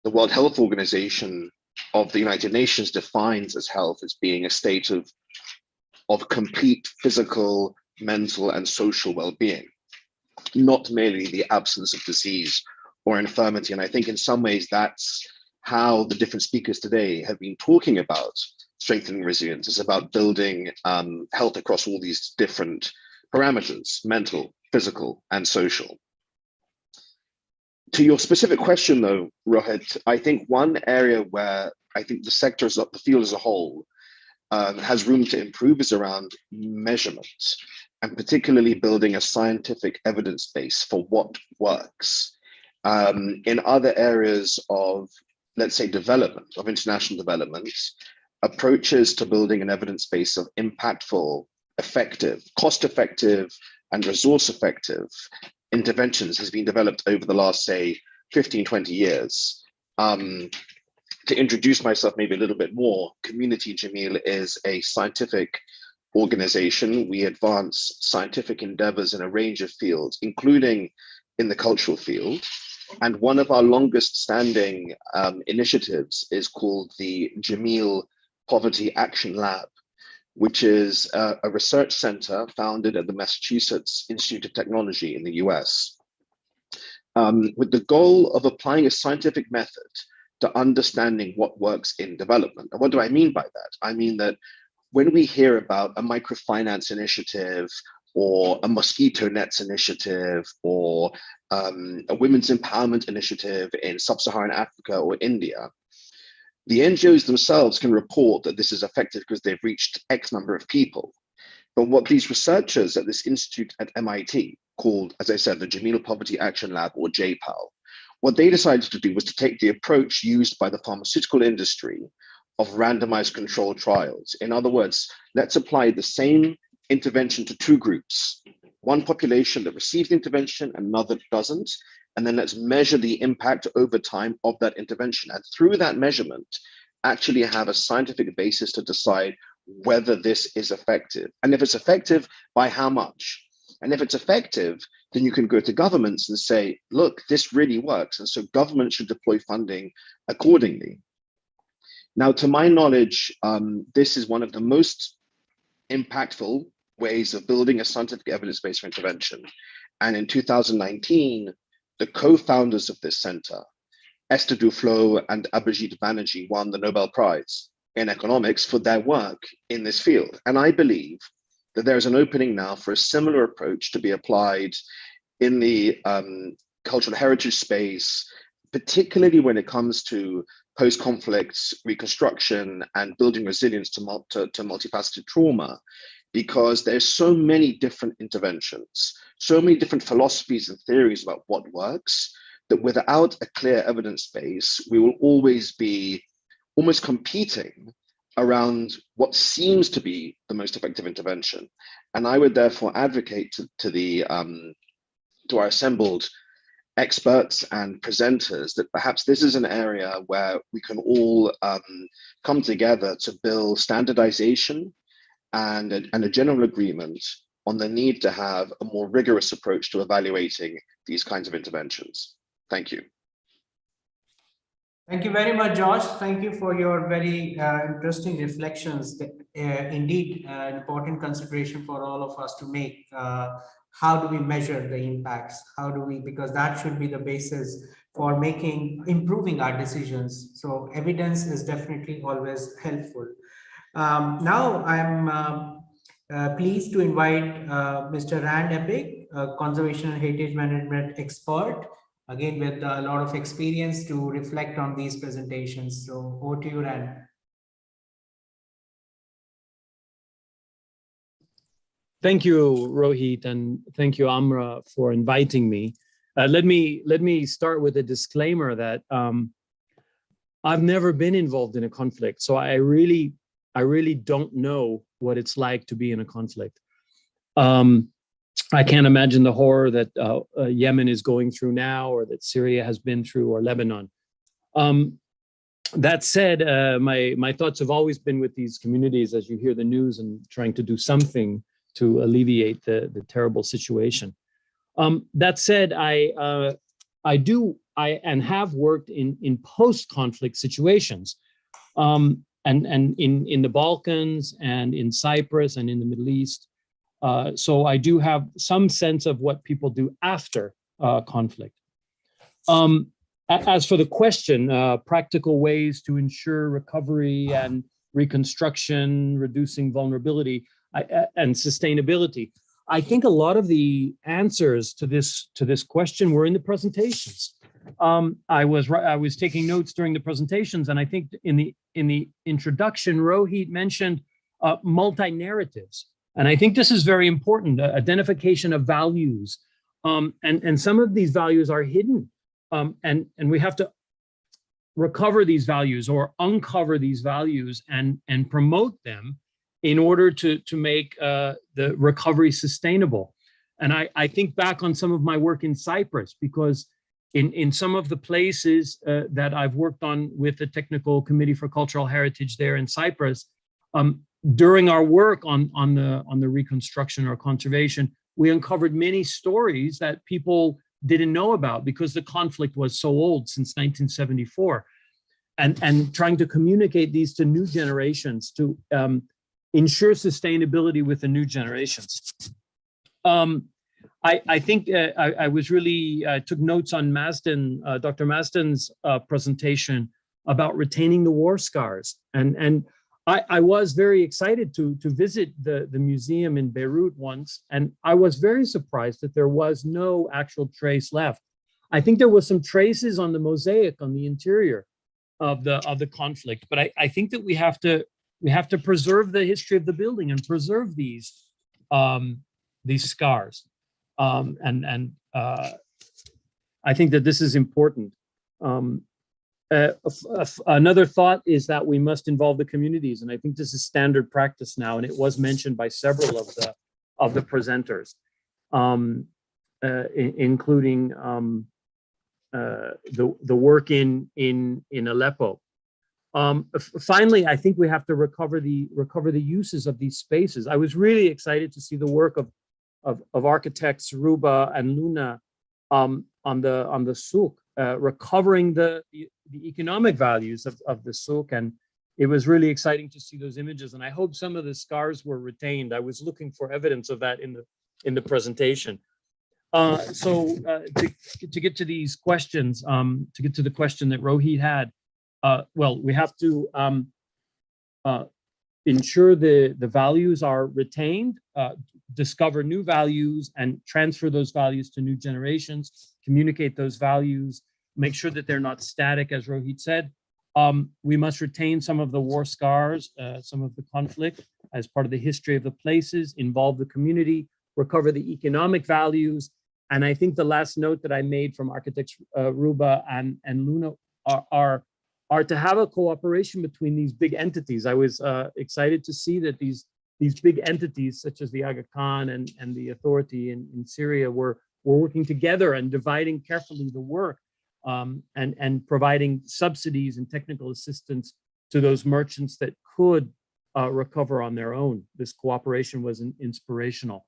World Health Organization of the United Nations defines as health as being a state of complete physical, mental, and social well-being, not merely the absence of disease or infirmity. And I think in some ways that's how the different speakers today have been talking about strengthening resilience. It's about building health across all these different parameters: mental, physical, and social. To your specific question though, Rohit, I think one area where I think the sectors, the field as a whole, has room to improve is around measurement, and particularly building a scientific evidence base for what works. In other areas of, let's say, development, of international development, approaches to building an evidence base of impactful, effective, cost-effective, and resource-effective interventions has been developed over the last, say, 15, 20 years. To introduce myself maybe a little bit more, Community Jameel is a scientific organization. We advance scientific endeavors in a range of fields, including in the cultural field. And one of our longest standing initiatives is called the Jameel Poverty Action Lab, which is a research center founded at the Massachusetts Institute of Technology in the US, with the goal of applying a scientific method to understanding what works in development. And what do I mean by that? I mean that when we hear about a microfinance initiative or a mosquito nets initiative or a women's empowerment initiative in sub-Saharan Africa or India, the NGOs themselves can report that this is effective because they've reached X number of people. But what these researchers at this institute at MIT called, as I said, the Jameel Poverty Action Lab, or JPAL, what they decided to do was to take the approach used by the pharmaceutical industry of randomized controlled trials. In other words, let's apply the same intervention to two groups, one population that receives the intervention and another that doesn't, and then let's measure the impact over time of that intervention. And through that measurement, actually have a scientific basis to decide whether this is effective. And if it's effective, by how much? And if it's effective, then you can go to governments and say, look, this really works. And so government should deploy funding accordingly. Now, to my knowledge, this is one of the most impactful ways of building a scientific evidence base for intervention. And in 2019, the co-founders of this center, Esther Duflo and Abhijit Banerjee, won the Nobel Prize in economics for their work in this field. And I believe that there's an opening now for a similar approach to be applied in the cultural heritage space, particularly when it comes to post-conflict reconstruction and building resilience to multifaceted trauma, because there's so many different interventions, so many different philosophies and theories about what works, that without a clear evidence base, we will always be almost competing around what seems to be the most effective intervention. And I would therefore advocate to our assembled experts and presenters that perhaps this is an area where we can all come together to build standardization and a general agreement on the need to have a more rigorous approach to evaluating these kinds of interventions. Thank you. Thank you very much, Josh. Thank you for your very interesting reflections. Indeed, an important consideration for all of us to make. How do we measure the impacts? How do we, because that should be the basis for improving our decisions. So evidence is definitely always helpful. Now I'm pleased to invite Mr. Rand Epic, a conservation and heritage management expert, again with a lot of experience to reflect on these presentations. So over to you, Rand. Thank you, Rohit, and thank you, Amra, for inviting me. Let me start with a disclaimer that I've never been involved in a conflict, so I really don't know what it's like to be in a conflict. I can't imagine the horror that Yemen is going through now, or that Syria has been through, or Lebanon. That said, my thoughts have always been with these communities as you hear the news and trying to do something to alleviate the terrible situation. That said, I have worked in post-conflict situations, and in the Balkans and in Cyprus and in the Middle East. So I do have some sense of what people do after conflict. As for the question, practical ways to ensure recovery and reconstruction, reducing vulnerability, and sustainability, I think a lot of the answers to this question were in the presentations. I was taking notes during the presentations, and I think in the introduction, Rohit mentioned multi-narratives. And I think this is very important, identification of values. And some of these values are hidden. And we have to recover these values or uncover these values and promote them in order to make the recovery sustainable. And I think back on some of my work in Cyprus, because in some of the places that I've worked on with the Technical Committee for Cultural Heritage there in Cyprus, during our work on the reconstruction or conservation, we uncovered many stories that people didn't know about because the conflict was so old, since 1974, and trying to communicate these to new generations to ensure sustainability with the new generations. I think I was really took notes on Dr. Marsden's presentation about retaining the war scars, and I was very excited to visit the museum in Beirut once, and I was very surprised that there was no actual trace left. I think there was some traces on the mosaic on the interior of the conflict, but I think that we have to preserve the history of the building and preserve these scars, and I think that this is important. Another thought is that we must involve the communities, and I think this is standard practice now, and it was mentioned by several of the presenters, including the work in Aleppo. Finally, I think we have to recover the uses of these spaces. I was really excited to see the work of architects Ruba and Luna on the souk, recovering the economic values of the souk, and it was really exciting to see those images. And I hope some of the scars were retained. I was looking for evidence of that in the presentation. So to get to these questions, to get to the question that Rohit had, well, we have to ensure the values are retained, discover new values and transfer those values to new generations, communicate those values, make sure that they're not static, as Rohit said, We must retain some of the war scars, some of the conflict as part of the history of the places, involve the community, recover the economic values. And I think the last note that I made from architects Ruba and Luna are to have a cooperation between these big entities. I was excited to see that these big entities such as the Aga Khan and the authority in Syria were working together and dividing carefully the work and providing subsidies and technical assistance to those merchants that could recover on their own. This cooperation was inspirational.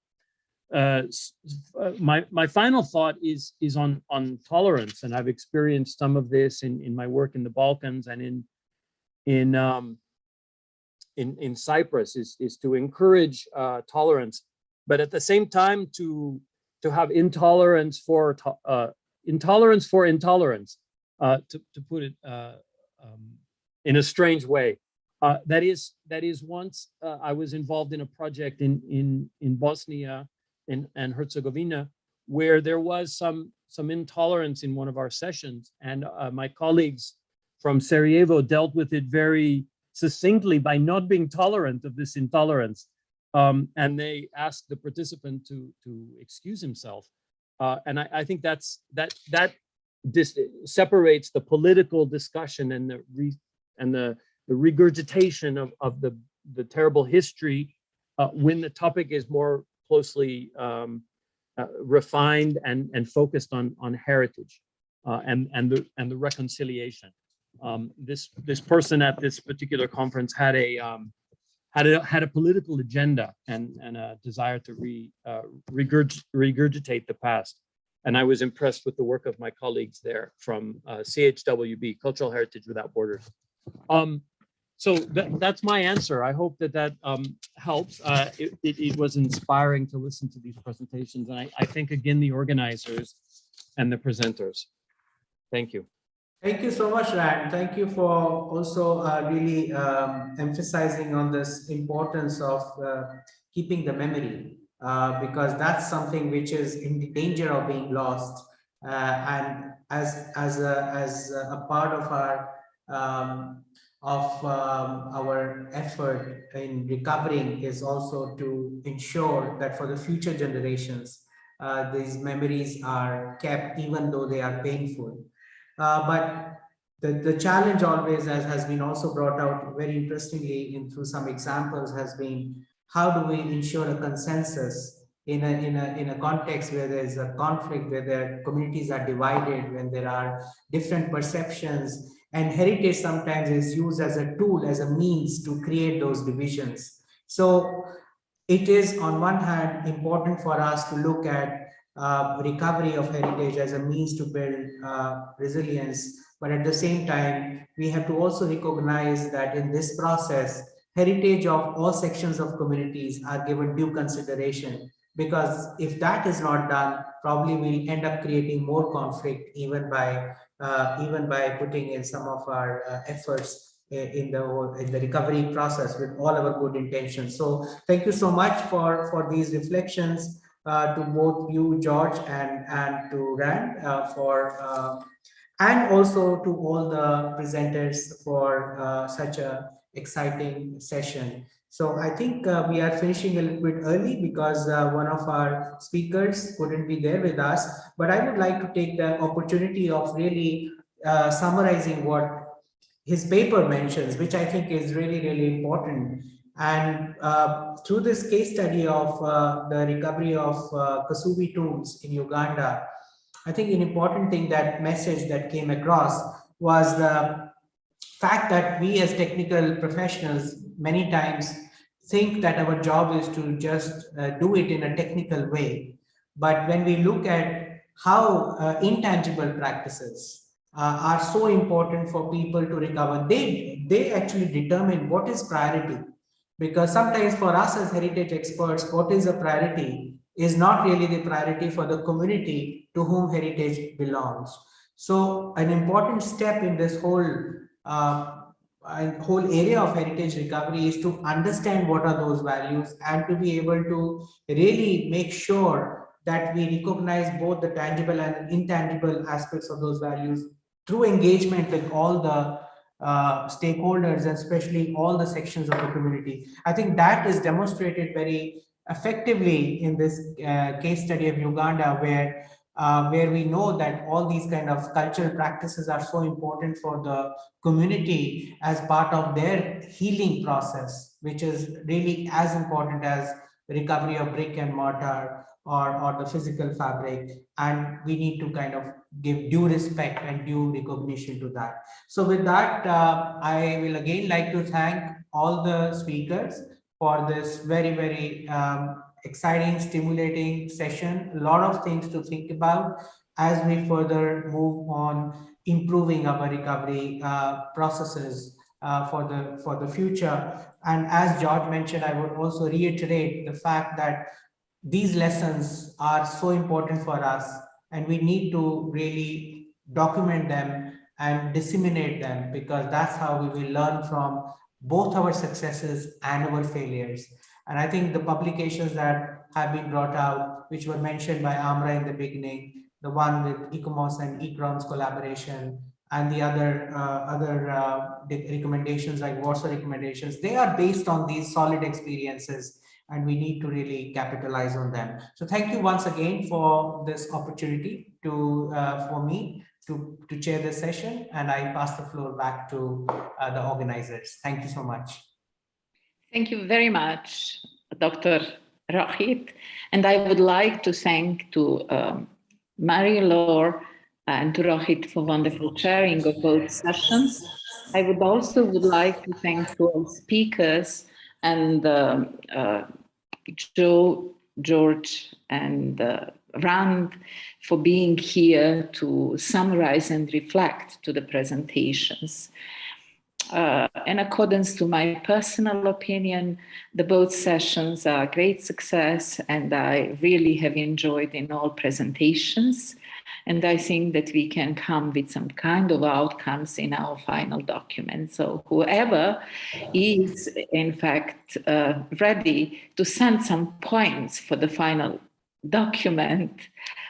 My final thought is on tolerance, and I've experienced some of this in my work in the Balkans and in Cyprus, is to encourage tolerance, but at the same time to have intolerance for intolerance, to put it in a strange way. That is once I was involved in a project in Bosnia and Herzegovina, where there was some intolerance in one of our sessions, and my colleagues from Sarajevo dealt with it very succinctly by not being tolerant of this intolerance, and they asked the participant to excuse himself, and I think that separates the political discussion and the regurgitation of the terrible history when the topic is more closely refined and focused on heritage and the reconciliation. This person at this particular conference had a political agenda and a desire to regurgitate the past, and I was impressed with the work of my colleagues there from CHWB, Cultural Heritage Without Borders. So that's my answer. I hope that helps. It was inspiring to listen to these presentations, and I thank again the organizers and the presenters. Thank you. Thank you so much, Rand. Thank you for also really emphasizing on this importance of keeping the memory, because that's something which is in the danger of being lost. And as a part of our effort in recovering is also to ensure that for the future generations, these memories are kept, even though they are painful. But the challenge always, as has been also brought out very interestingly through some examples, has been how do we ensure a consensus in a context where there's a conflict, where the communities are divided, when there are different perceptions, and heritage sometimes is used as a tool, as a means to create those divisions. So it is on one hand important for us to look at recovery of heritage as a means to build resilience, but at the same time we have to also recognize that in this process heritage of all sections of communities are given due consideration, because if that is not done, probably we'll end up creating more conflict even by putting in some of our efforts in the recovery process with all our good intentions. So thank you so much for these reflections. To both you, George, and to Rand and also to all the presenters for such a exciting session. So I think we are finishing a little bit early because one of our speakers couldn't be there with us, but I would like to take the opportunity of really summarizing what his paper mentions, which I think is really, really important. And through this case study of the recovery of Kasubi tombs in Uganda, I think an important thing, that message that came across, was the fact that we as technical professionals many times think that our job is to just do it in a technical way. But when we look at how intangible practices are so important for people to recover, they actually determine what is priority. Because sometimes for us as heritage experts, what is a priority is not really the priority for the community to whom heritage belongs. So an important step in this whole area of heritage recovery is to understand what are those values and to be able to really make sure that we recognize both the tangible and intangible aspects of those values through engagement with all the stakeholders, especially all the sections of the community. I think that is demonstrated very effectively in this case study of Uganda, where we know that all these kind of cultural practices are so important for the community as part of their healing process, which is really as important as recovery of brick and mortar or the physical fabric. And we need to kind of give due respect and due recognition to that. So with that, I will again like to thank all the speakers for this very, very exciting, stimulating session. A lot of things to think about as we further move on improving our recovery processes for the future. And as George mentioned, I would also reiterate the fact that these lessons are so important for us, and we need to really document them and disseminate them, because that's how we will learn from both our successes and our failures. And I think the publications that have been brought out, which were mentioned by Amra in the beginning, the one with ICOMOS and ECROM's collaboration, and the other recommendations like Warsaw recommendations, they are based on these solid experiences, and we need to really capitalize on them. So thank you once again for this opportunity for me to chair this session, and I pass the floor back to the organizers. Thank you so much. Thank you very much, Dr. Rohit. And I would like to thank to Marie-Laure and to Rohit for wonderful chairing of both sessions. I would like to thank to all speakers and Joe, George, and Rand for being here to summarize and reflect to the presentations. In accordance to my personal opinion, the both sessions are a great success, and I really have enjoyed in all presentations. And I think that we can come with some kind of outcomes in our final document. So whoever is in fact ready to send some points for the final document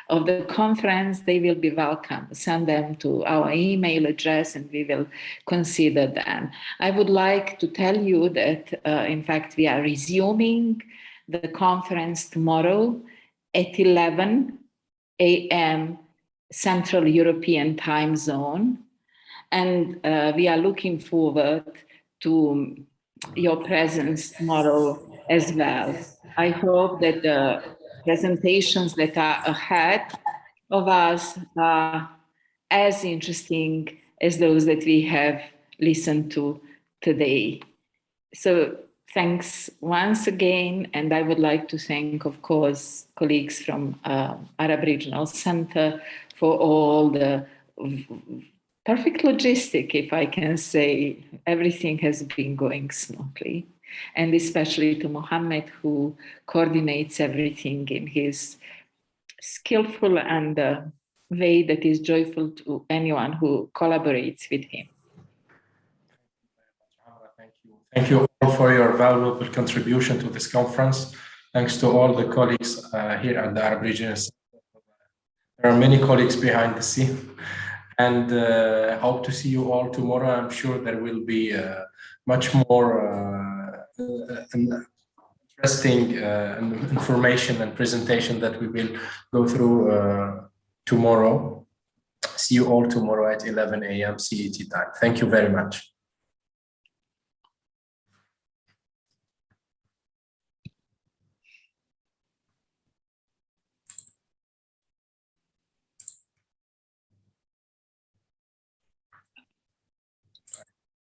of the conference, they will be welcome. Send them to our email address and we will consider them. I would like to tell you that in fact we are resuming the conference tomorrow at 11 a.m. Central European time zone. And we are looking forward to your presence tomorrow as well. I hope that the presentations that are ahead of us are as interesting as those that we have listened to today. So thanks once again, and I would like to thank, of course, colleagues from Arab Regional Center for all the perfect logistic, if I can say. Everything has been going smoothly. And especially to Mohammed, who coordinates everything in his skillful and way that is joyful to anyone who collaborates with him. Thank you all for your valuable contribution to this conference. Thanks to all the colleagues here at the Arab Region. There are many colleagues behind the scene, and I hope to see you all tomorrow. I'm sure there will be much more interesting information and presentation that we will go through tomorrow. See you all tomorrow at 11 a.m. CET time. Thank you very much.